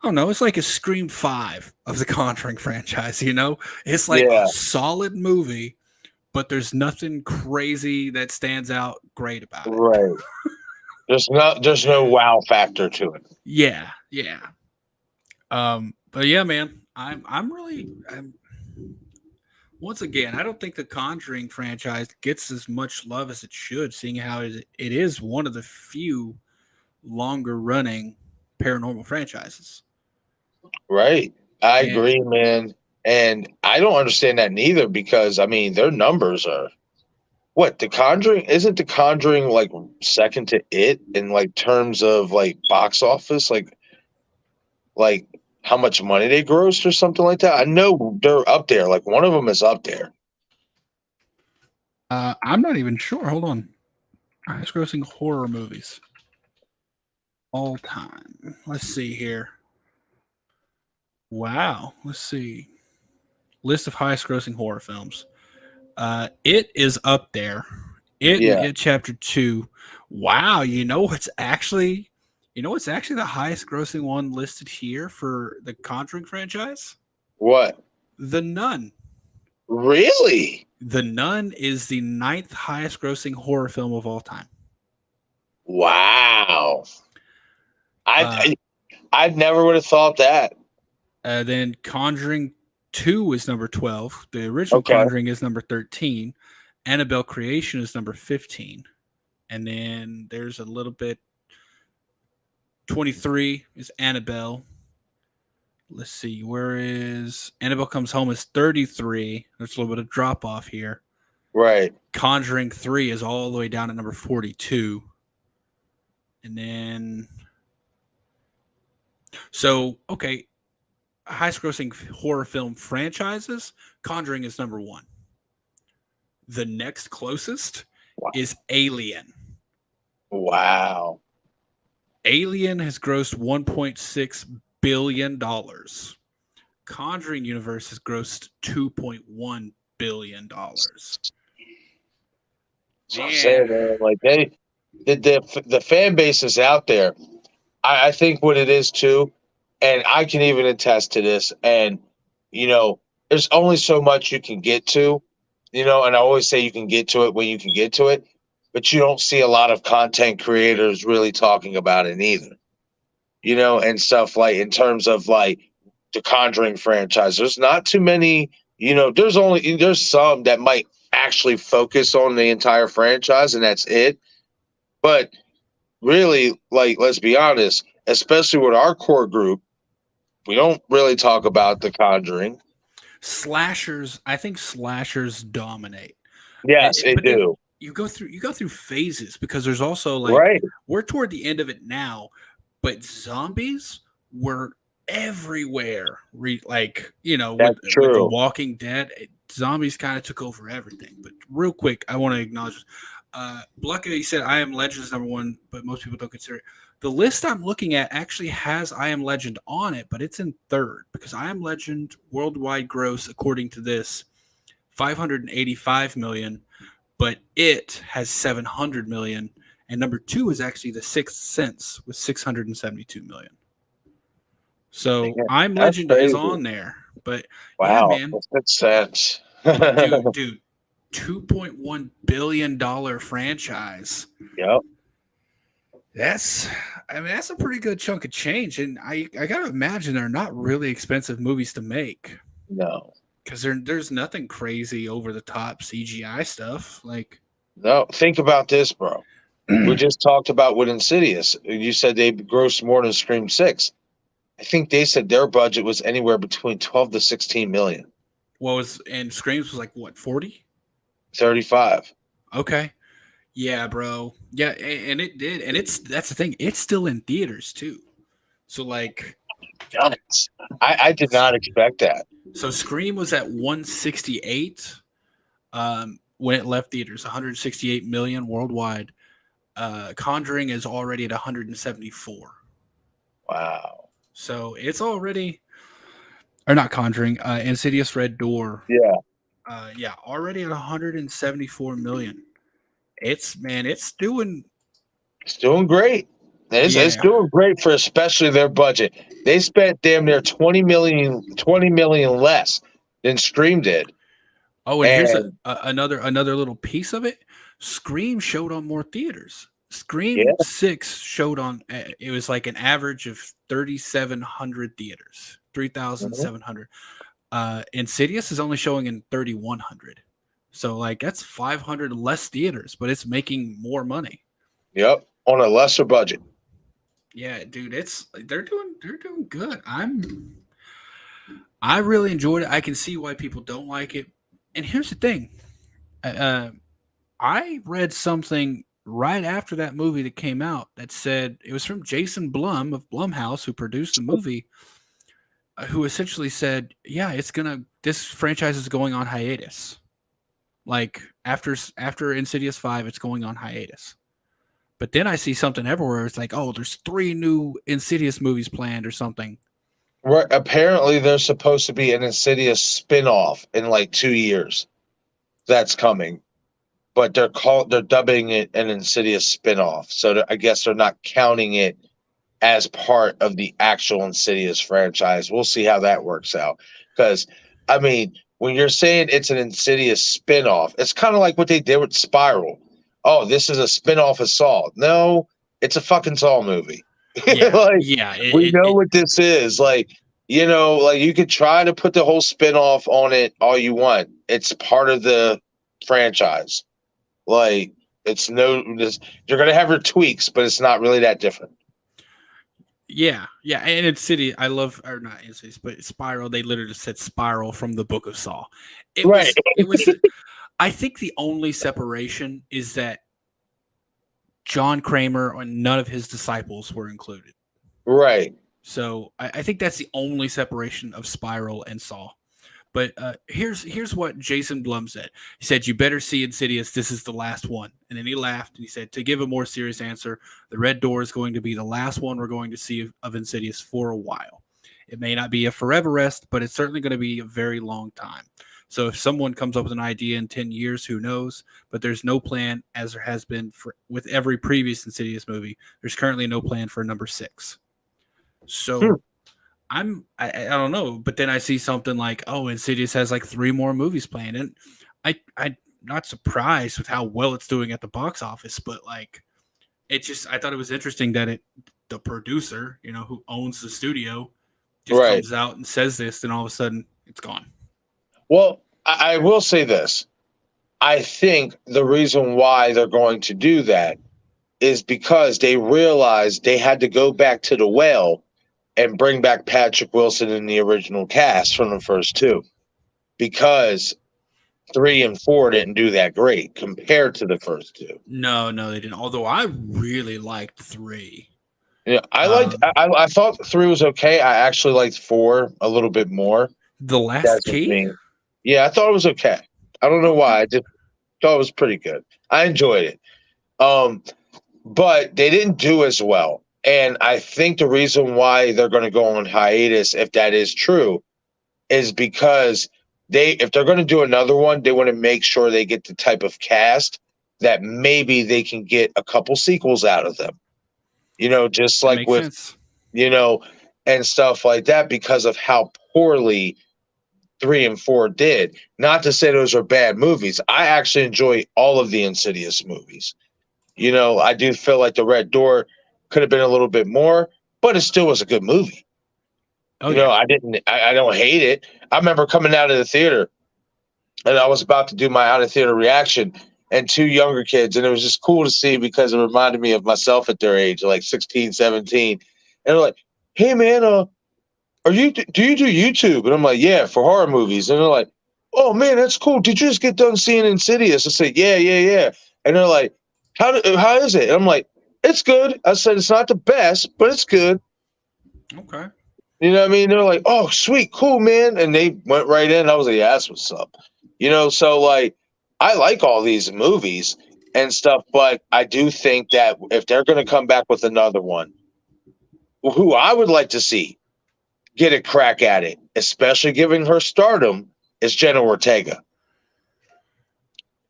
I don't know. It's like a Scream 5 of the Conjuring franchise. You know, it's like a yeah, solid movie, but there's nothing crazy that stands out great about it. right. There's no wow factor to it. Yeah, yeah. But yeah, man, I'm once again, I don't think the Conjuring franchise gets as much love as it should, seeing how it is one of the few longer running paranormal franchises. Right, I And agree, man. And I don't understand that neither because I mean their numbers are what the Conjuring isn't the Conjuring like second to it in like terms of like box office like how much money they grossed or something like that. I know they're up there. Like one of them is up there. I'm not even sure. Hold on. Highest grossing horror movies all time. Let's see here. Wow. Let's see. List of highest grossing horror films. It is up there. It and Yeah. It Chapter 2. Wow. You know what's actually the highest grossing one listed here for the Conjuring franchise? What? The Nun. Really? The Nun is the ninth highest grossing horror film of all time. Wow. Uh, I I never would have thought that. then Conjuring 2 is number 12. The original Okay. Conjuring is number 13. Annabelle Creation is number 15. And then there's a little bit 23 is Annabelle. Let's see, where is Annabelle Comes Home is 33. There's a little bit of drop off here. Right. Conjuring 3 is all the way down at number 42. And then okay, highest grossing horror film franchises, Conjuring is number 1. The next closest is Alien. Wow. Alien has grossed $1.6 billion. Conjuring universe has grossed $2.1 billion. So I'm saying, Man, man, like the fan base is out there. I think what it is too, and I can even attest to this. And you know, there's only so much you can get to, and I always say you can get to it when you can get to it, but you don't see a lot of content creators really talking about it either. And stuff like in terms of like the Conjuring franchise. There's not too many. There's some that might actually focus on the entire franchise, and that's it. But really, like, let's be honest, especially with our core group, we don't really talk about the Conjuring. slashers. I think slashers dominate. Yes, they But then do. you go through phases because there's also like Right. we're toward the end of it now, but zombies were everywhere. Like with That's The true. Walking Dead, zombies kind of took over everything. But real quick, I want to acknowledge. Blucka, he said I Am Legend is number one, but most people don't consider it. The list I'm looking at actually has I Am Legend on it, but it's in third because I Am Legend worldwide gross, according to this, 585 million, but it has 700 million. And number two is actually The Sixth Sense with 672 million. So Man, I'm that's Legend is crazy. on there, but yeah, Wow. man, That's good sense. dude, $2.1 billion franchise. Yep. That's, I mean, that's a pretty good chunk of change, and I gotta imagine they're not really expensive movies to make No. because there's nothing crazy over the top CGI stuff. Like, No. Think about this, bro. We just talked about with Insidious. You said they grossed more than Scream 6. I think they said their budget was anywhere between 12 to 16 million. what was and Screams was like what 40? 35. Okay, yeah, bro, yeah, and it did, and that's the thing, it's still in theaters too. So like, Nuts. I did not expect that. so Scream was at 168 when it left theaters, 168 million worldwide. Conjuring is already at 174. Wow. So it's already, or not Conjuring, Insidious Red Door. Yeah. Yeah, already at 174 million. It's doing, It's doing great. It's yeah. doing great for especially their budget. They spent damn near 20 million less than Scream did. Oh, and here's And another little piece of it. Scream showed on more theaters. yeah, Scream 6 showed on, it was like an average of 3,700 theaters, mhm, 3,700. Insidious is only showing in 3,100. So like that's 500 less theaters, but it's making more money. yep, on a lesser budget. Yeah, dude, it's they're doing good. I really enjoyed it. I can see why people don't like it. And here's the thing. Uh, I read something right after that movie that came out that said it was from Jason Blum of Blumhouse, who produced the movie, who essentially said, "Yeah, this franchise is going on hiatus. Like after Insidious 5, it's going on hiatus." But then I see something everywhere. It's like, oh, there's 3 new Insidious movies planned or something. Right, apparently, there's supposed to be an Insidious spin-off in like 2 years that's coming, but they're dubbing it an Insidious spin-off. So I guess they're not counting it as part of the actual Insidious franchise. We'll see how that works out. Because, I mean, when you're saying it's an Insidious spin-off, it's kind of like what they did with Spiral. Oh, this is a spin-off of Saw. No, it's a fucking Saw movie. Yeah, Like, yeah. we know what this is. Like, like you could try to put the whole spin-off on it all you want. It's part of the franchise. Like, you're gonna have your tweaks, but it's not really that different. Yeah, yeah, and in City, I love, or not in City, but Spiral. They literally said Spiral from the Book of Saw. It Right. was, it was. I think the only separation is that John Kramer or none of his disciples were included. Right. So I think that's the only separation of Spiral and Saw. But here's what Jason Blum said. He said, "You better see Insidious. This is the last one." And then he laughed and he said, "To give a more serious answer, the Red Door is going to be the last one we're going to see of Insidious for a while. It may not be a forever rest, but it's certainly going to be a very long time. So if someone comes up with an idea in 10 years, who knows? But there's no plan, as there has been with every previous Insidious movie. There's currently no plan for number 6. Hmm. So I don't know, but then I see something like, oh, Insidious has like 3 more movies planned, and I'm not surprised with how well it's doing at the box office, but like it just I thought it was interesting that the producer, who owns the studio, just Right. comes out and says this, and all of a sudden it's gone. Well, I will say this. I think the reason why they're going to do that is because they realized they had to go back to the well and bring back Patrick Wilson in the original cast from the first two, because 3 and 4 didn't do that great compared to the first two. No, no, they didn't. Although I really liked 3. Yeah, I liked. Um, I thought 3 was okay. I actually liked 4 a little bit more. the Last That's just Key. me. Yeah, I thought it was okay. I don't know Okay. why. I just thought it was pretty good. I enjoyed it. But they didn't do as well. And I think the reason why they're going to go on hiatus, if that is true, is because if they're going to do another one, they want to make sure they get the type of cast that maybe they can get a couple sequels out of them. Just That like makes with, sense. you know, and stuff like that, because of how poorly 3 and 4 did. Not to say those are bad movies. I actually enjoy all of the Insidious movies. I do feel like the Red Door could have been a little bit more, but it still was a good movie. Oh yeah. I don't hate it. I remember coming out of the theater and I was about to do my out of theater reaction and 2 younger kids. And it was just cool to see because it reminded me of myself at their age, like 16, 17. And they're like, hey man, do you do YouTube? And I'm like, yeah, for horror movies. And they're like, oh man, that's cool. Did you just get done seeing Insidious? I said, yeah, yeah, yeah. And they're like, how is it? And I'm like, it's good. I said, it's not the best, but it's good. Okay. You know what I mean? They're like, oh, sweet, cool, man. And they went right in. I was like, yeah, that's what's up. So like, I like all these movies and stuff, but I do think that if they're going to come back with another one, who I would like to see get a crack at it, especially giving her stardom, is Jenna Ortega.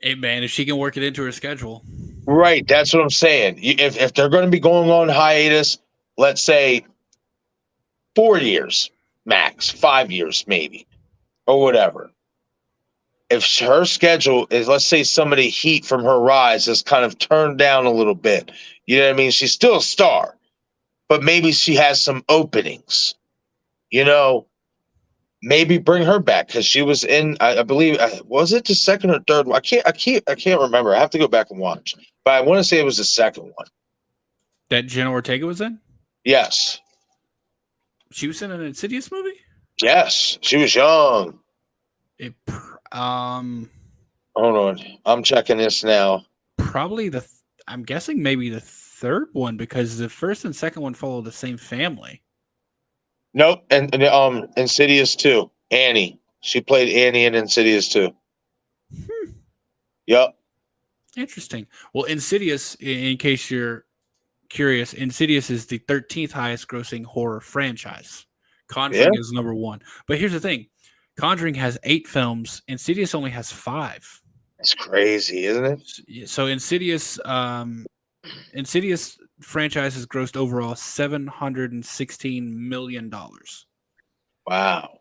Hey man, if she can work it into her schedule. Right. That's what I'm saying. If they're going to be going on hiatus, let's say 4 years max, 5 years maybe, or whatever. If her schedule is, let's say, somebody heat from her rise is kind of turned down a little bit, you know what I mean? She's still a star, but maybe she has some openings, maybe bring her back because she was in, I believe, was it the second or third one? I can't remember. I have to go back and watch, but I want to say it was the second one. That Jenna Ortega was in? Yes. She was in an Insidious movie? Yes. She was young. Um Hold on. I'm checking this now. Probably I'm guessing maybe the third one because the first and second one follow the same family. Nope. And Insidious 2. Annie. She played Annie in Insidious 2. Yep. Interesting. Well, Insidious, in case you're curious, Insidious is the 13th highest grossing horror franchise. Conjuring is number 1. But here's the thing. Conjuring has 8 films. Insidious only has 5. It's crazy, isn't it? So Insidious franchise has grossed overall $716 million. Wow.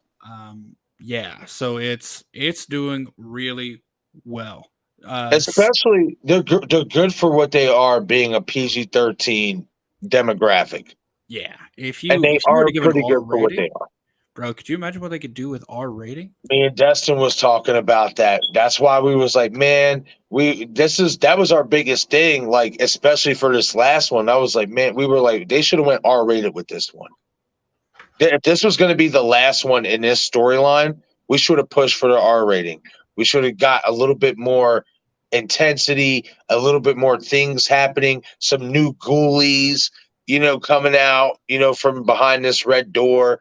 Yeah, so it's doing really well. Especially they're good for what they are, being a PG-13 demographic. Yeah, if And you they were are to give an pretty R good for what they rating, are. bro, could you imagine what they could do with R rating? Me and Destin was talking about that. That's why we was like, man, that was our biggest thing, like especially for this last one. I was like, man, we were like, they should have went R rated with this one. If this was going to be the last one in this storyline, we should have pushed for the R rating. We should have got a little bit more intensity, a little bit more things happening, some new ghoulies, coming out, from behind this red door.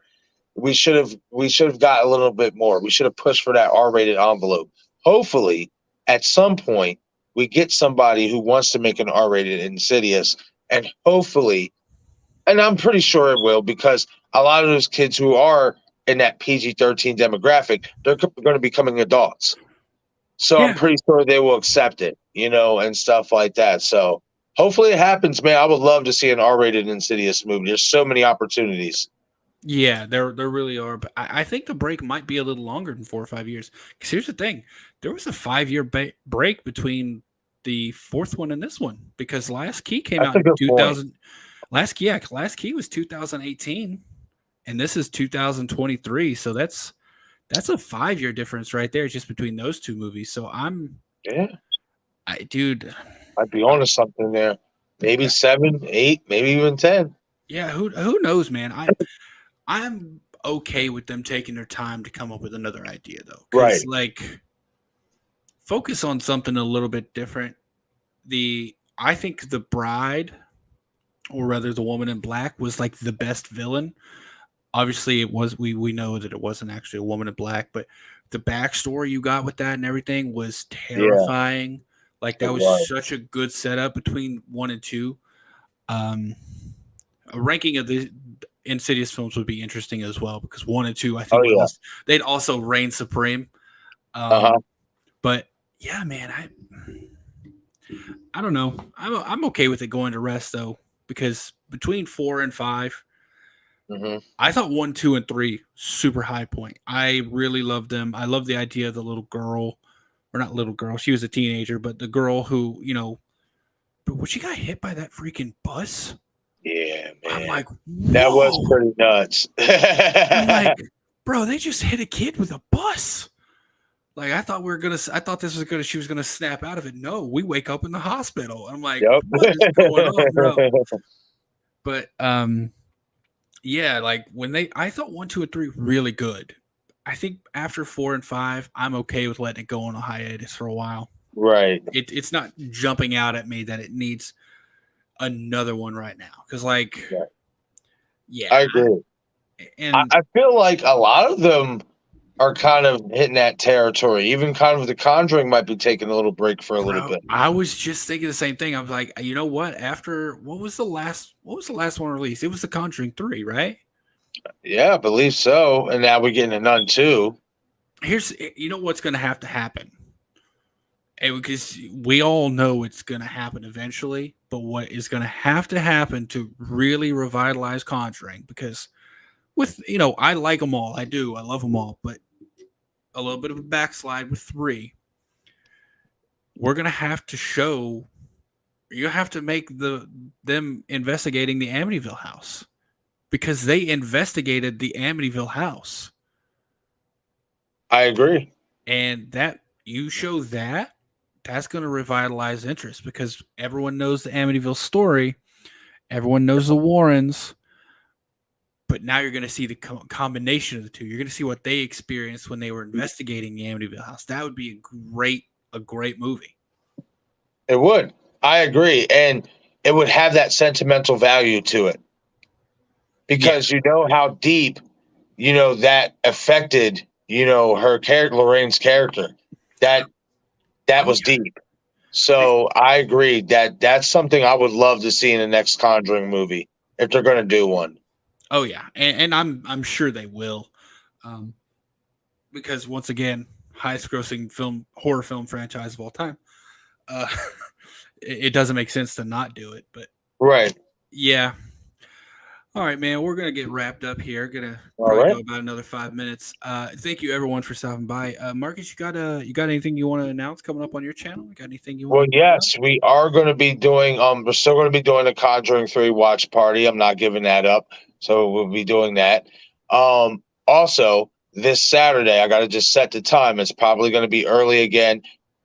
We should have got a little bit more. We should have pushed for that R-rated envelope. Hopefully, at some point, we get somebody who wants to make an R-rated Insidious, and hopefully, and I'm pretty sure it will, because a lot of those kids who are in that PG-13 demographic, they're going to be becoming adults. So I'm Yeah. pretty sure they will accept it, and stuff like that. So hopefully it happens, man. I would love to see an R-rated Insidious movie. There's so many opportunities. Yeah, there really are. But I think the break might be a little longer than 4 or 5 years. Because here's the thing: there was a 5 year break between the fourth one and this one. Because Last Key came That's out a in good point. 2000. Last Key was 2018, and this is 2023. So that's a 5 year difference right there, just between those two movies. So Yeah, dude, I'd be I, on to something there. Maybe 7, 8, maybe even 10. yeah, who knows, man? I'm okay with them taking their time to come up with another idea though, because Right. like focus on something a little bit different. The I think the bride, or rather the woman in black, was like the best villain. Obviously, it was we know that it wasn't actually a woman in black, but the backstory you got with that and everything was Yeah, terrifying. Like it that was was. such a good setup between one and two. Um, a ranking of the Insidious films would be interesting as well because one and two I Oh think would yeah. also they'd also reign supreme. Uh-huh. But yeah, man, I don't know. I'm okay with it going to rest though because between 4 and 5, Hmm. I thought 1, 2, and 3 super high point. I really loved them. I love the idea of the little girl, or not little girl. She was a teenager, but the girl who but when she got hit by that freaking bus, Yeah, I'm man. like, That was whoa. pretty nuts. I'm like, bro, they just hit a kid with a bus. Like I thought this was gonna, she was gonna snap out of it. No, we wake up in the hospital. I'm like, Yep. what is going on, bro? But yeah, like I thought 1, 2, and 3 really good. I think after 4 and 5, I'm okay with letting it go on a hiatus for a while. Right. It's not jumping out at me that it needs another one right now. Because like, Right. yeah, I agree. I, and I feel like a lot of them are kind of hitting that territory. Even kind of the Conjuring might be taking a little break for a little bro, bit. I was just thinking the same thing. I was like, you know what? After what was the last one released? It was The Conjuring 3, right? Yeah, I believe so. And now we're getting a Nun too. You know what's going to have to happen, because we all know it's going to happen eventually. But what is going to have to happen to really revitalize Conjuring? Because with I like them all, I do, I love them all, but a little bit of a backslide with 3. We're going to have to show. You have to make them investigating the Amityville house because they investigated the Amityville house, I agree. and that you show that's going to revitalize interest because everyone knows the Amityville story, everyone knows the Warrens, but now you're going to see the combination of the two. You're going to see what they experienced when they were investigating the Amityville house. That would be a great movie. It would. I agree. And it would have that sentimental value to it Yeah. because you know how deep, that affected, her character, Lorraine's character. That that Oh was yeah. deep. So I agree that that's something I would love to see in the next Conjuring movie if they're going to do one. Oh yeah, and I'm sure they will, um, because once again, highest grossing horror film franchise of all time. Uh, it doesn't make sense to not do it, but Right. yeah. All right, man. We're gonna get wrapped up here. Gonna All probably right. go about another 5 minutes. Thank you everyone for stopping by. Marcus, you got anything you want to announce coming up on your channel? You got anything you want Well, to talk about? yes, we are going to be doing. We're still going to be doing the Conjuring 3 watch party. I'm not giving that up, so we'll be doing that. Also, this Saturday, I got to just set the time. It's probably going to be early again,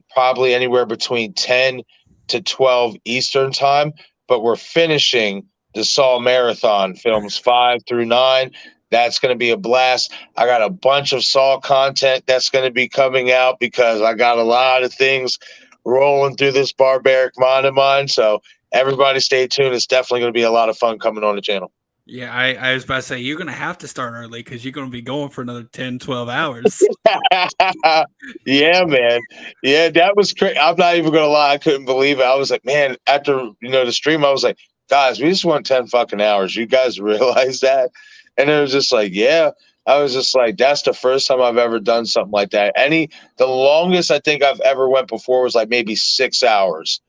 probably anywhere between 10 to 12 Eastern time. But we're finishing the Saw Marathon films 5 through 9. That's going to be a blast. I got a bunch of Saw content that's going to be coming out because I got a lot of things rolling through this barbaric mind of mine. So everybody stay tuned. It's definitely going to be a lot of fun coming on the channel. Yeah, I was about to say you're gonna have to start early because you're gonna be going for another 10, 12 hours. Yeah, man. Yeah, that was crazy. I'm not even gonna lie. I couldn't believe it. I was like, man, after the stream, I was like, guys, we just went 10 fucking hours. You guys realize that? And it was just like, yeah. I was just like, that's the first time I've ever done something like that. The longest I think I've ever went before was like maybe 6 hours.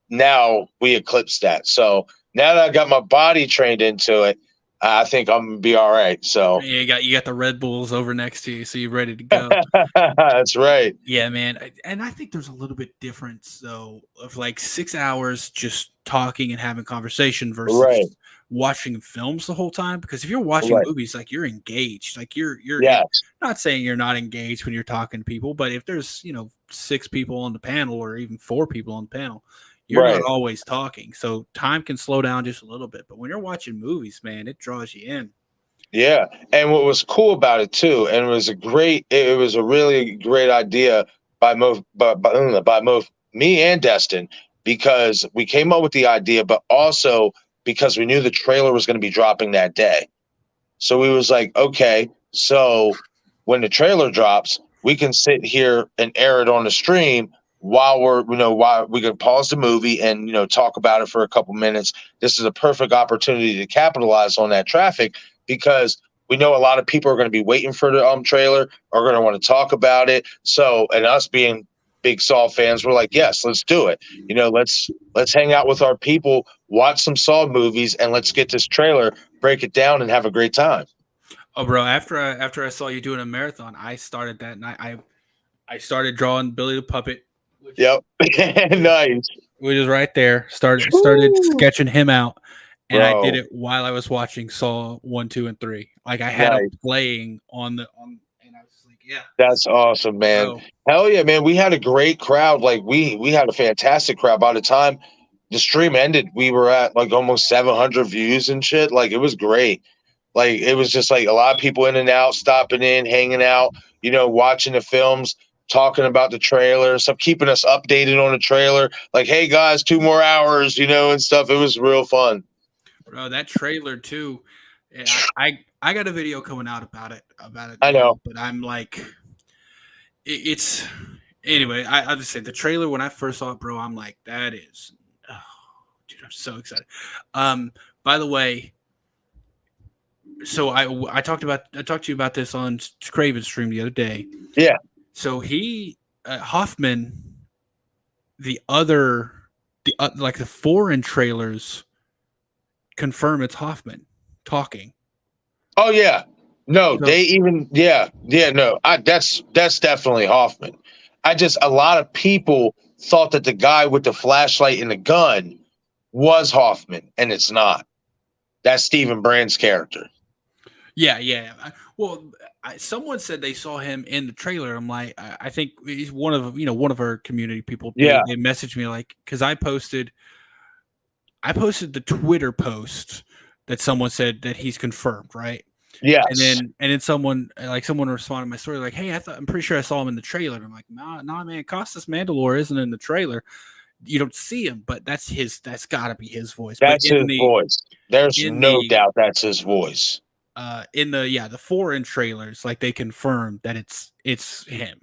Now we eclipsed that. So now that I got my body trained into it, I think I'm gonna be all right. So You got the Red Bulls over next to you, so you're ready to go. that's right. Yeah, man. And I think there's a little bit difference though of like 6 hours just talking and having conversation Right. versus watching films the whole time. Because if you're watching Right. movies, like you're engaged, like you're in, Yes. not saying you're not engaged when you're talking to people, but if there's six people on the panel or even four people on the panel, you're not Right. always talking. So time can slow down just a little bit. But when you're watching movies, man, it draws you in. Yeah. And what was cool about it too, and it was a really great idea by me and Destin, because we came up with the idea, but also because we knew the trailer was going to be dropping that day. So we was like, okay, so when the trailer drops, we can sit here and air it on the stream while we can pause the movie and talk about it for a couple minutes. This is a perfect opportunity to capitalize on that traffic, because we know a lot of people are going to be waiting for the trailer, are going to want to talk about it. So, and us being big Saw fans, we're like, yes, let's do it. Let's hang out with our people, watch some Saw movies, and let's get this trailer, break it down, and have a great time. Oh, bro! After I saw you doing a marathon, I started that night. I started drawing Billy the Puppet, Yep. which is Nice. which is right there. Started Woo. sketching him out, and I did Bro, it while I was watching Saw 1, 2, and 3. Like I had them nice. playing and I was just like, yeah, That's awesome, man. bro, Hell yeah, man. We had a great crowd. Like we had a fantastic crowd. By the time the stream ended, we were at like almost 700 views and shit. Like it was great. Like it was just like a lot of people in and out, stopping in, hanging out, watching the films, talking about the trailer, some keeping us updated on the trailer. Like, hey guys, 2 more hours, and stuff. It was real fun. bro. That trailer too. Yeah, I got a video coming out about it I now, know. but I'm like, it's anyway. I'll just say the trailer when I first saw it, bro. I'm like, that is, oh, dude, I'm so excited. By the way, so I talked to you about this on Craven's stream the other day. Yeah. So he Hoffman, like the foreign trailers confirm it's Hoffman talking. Oh yeah. No, So they even no. That's definitely Hoffman. A lot of people thought that the guy with the flashlight and the gun was Hoffman, and it's not. That's Stephen Brand's character. yeah. Well, someone said they saw him in the trailer. I'm like, I think he's one of our community people. Yeah. They messaged me like because I posted the Twitter post that someone said that he's confirmed, right? And Yes. then someone responded to my story like, "Hey, I'm pretty sure I saw him in the trailer." And I'm like, "Nah, man, Costas Mandalore isn't in the trailer. You don't see him, but that's got to be his voice." But That's his voice. There's in no the doubt that's his voice. the foreign trailers, like they confirmed that it's him.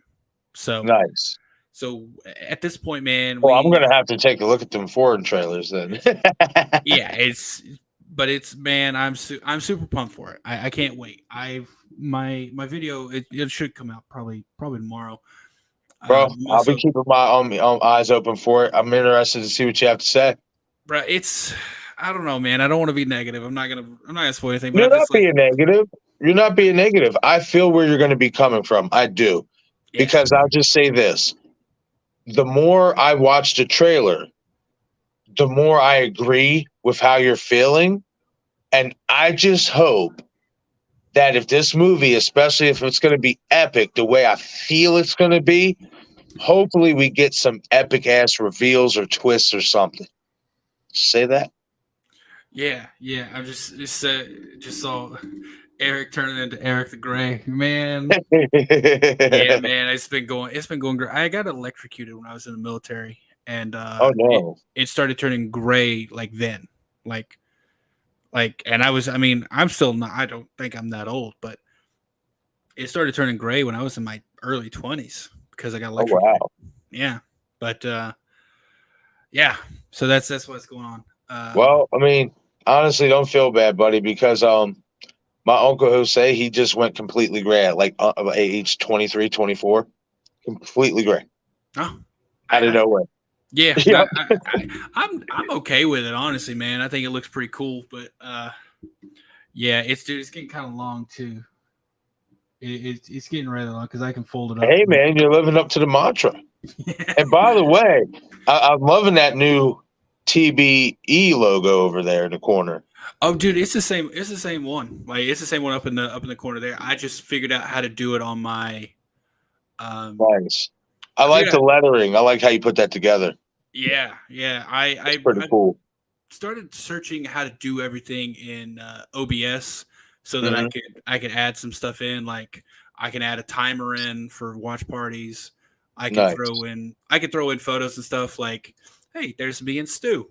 So Nice. so at this point, man, Well, I'm gonna have to take a look at them foreign trailers then. yeah, it's man, I'm super pumped for it. I can't wait. My video it should come out probably tomorrow. Bro, I'm I'll be also, keeping my eyes open for it. I'm interested to see what you have to say. bro, it's I don't know, man. I don't want to be negative. I'm not gonna spoil anything, but You're I'm not just like, being negative. You're not being negative. I feel where you're going to be coming from. I do. yeah, Because I'll just say this. The more I watch the trailer, the more I agree with how you're feeling. And I just hope that if this movie, especially if it's going to be epic the way I feel it's going to be, hopefully we get some epic ass reveals or twists or something. Say that? yeah. I just saw Eric turning into Eric the Gray, man. Yeah, man, it's been going great. I got electrocuted when I was in the military, and Oh it no. it started turning gray like then, like and I mean, I'm still not. I don't think I'm that old, but it started turning gray when I was in my early 20s because I got Oh electrocuted. wow. Yeah, but yeah. So that's what's going on. Well, I mean, honestly, don't feel bad, buddy, because My uncle Jose, he just went completely gray at like age 23, 24. Completely gray Oh, out of I nowhere. yeah, Yeah. I'm okay with it, honestly, man. I think it looks pretty cool, but yeah, it's getting kind of long too. It's getting rather long because I can fold it up. Hey, man, you're living up to the mantra. And by the way, I'm loving that new TBE logo over there in the corner. Oh, dude, it's the same. It's the same one. Like it's the same one up in the corner there. I just figured out how to do it on my. Um, Nice. I I like figured the out. lettering. I like how you put that together. Yeah, yeah. It's pretty I cool. started searching how to do everything in OBS so that Hmm. I could add some stuff in. Like I can add a timer in for watch parties. Nice. I could throw in photos and stuff like, hey, there's me and Stu.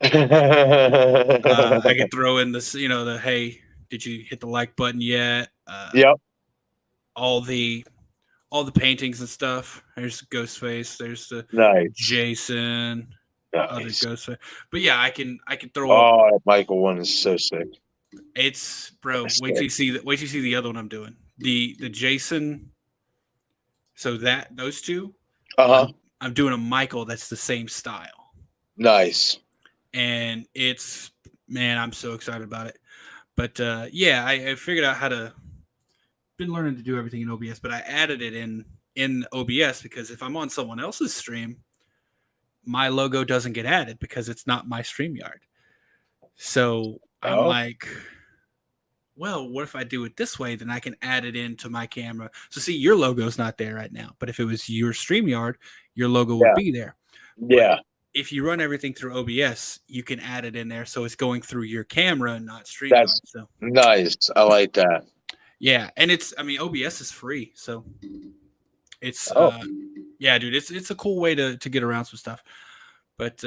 I could throw in this, the hey, did you hit the like button yet? Yep. All the all the paintings and stuff. There's Ghostface. There's the Nice. Jason, other Nice. Ghostface. But yeah, I can throw up. Oh, that Michael one is so sick. It's bro. That's sick. Wait till you see the other one I'm doing. The Jason. So that those two, Uh-huh. I'm doing a Michael that's the same style, Nice. and it's man, I'm so excited about it. But yeah, I figured out how to been learning to do everything in OBS, but I added it in OBS because if I'm on someone else's stream, my logo doesn't get added because it's not my StreamYard. So I'm Oh, like, well, what if I do it this way? Then I can add it into my camera. So see, your logo's not there right now, but if it was your StreamYard, your logo would yeah. be there. But Yeah. if you run everything through OBS, you can add it in there, so it's going through your camera and not StreamYard. That's So nice. I like that. yeah, and I mean, OBS is free, so it's Oh. yeah, dude, it's a cool way to get around some stuff. But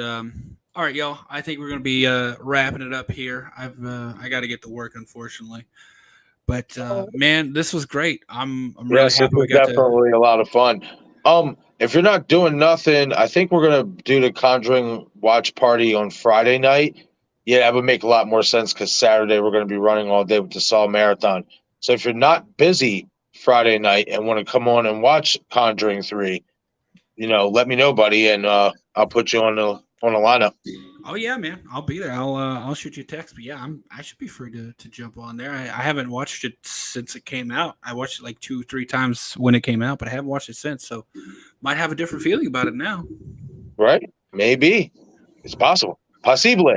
all right, y'all. I think we're gonna be wrapping it up here. I got to get to work, unfortunately. But man, this was great. I'm really Yes, this happy we was got to. definitely a lot of fun. If you're not doing nothing, I think we're gonna do the Conjuring watch party on Friday night. Yeah, that would make a lot more sense because Saturday we're gonna be running all day with the Saw Marathon. So if you're not busy Friday night and want to come on and watch Conjuring 3, let me know, buddy, and I'll put you on the lineup. Oh yeah, man, I'll be there. I'll shoot you a text. But yeah, I should be free to jump on there. I haven't watched it since it came out. I watched it like 2 3 times when it came out, but I haven't watched it since. So might have a different feeling about it now. Right? Maybe. It's possible. Possible.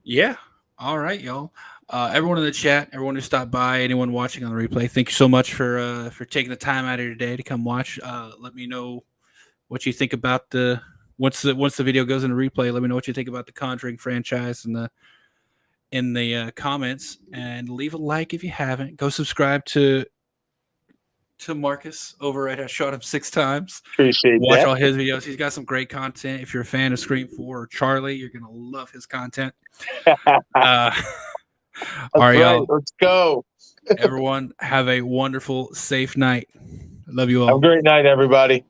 Yeah. All right, y'all. Everyone in the chat, everyone who stopped by, anyone watching on the replay, thank you so much for taking the time out of your day to come watch. Let me know what you think about the once the video goes into replay. Let me know what you think about the Conjuring franchise in the comments, and leave a like if you haven't. Go subscribe to Marcus over at I Shot Him 6 Times. Appreciate Watch that. all his videos. He's got some great content. If you're a fan of Scream 4 or Charlie, you're gonna love his content. Uh, all right, Right. y'all. Let's go. Everyone, have a wonderful, safe night. Love you Have a all. great night, everybody.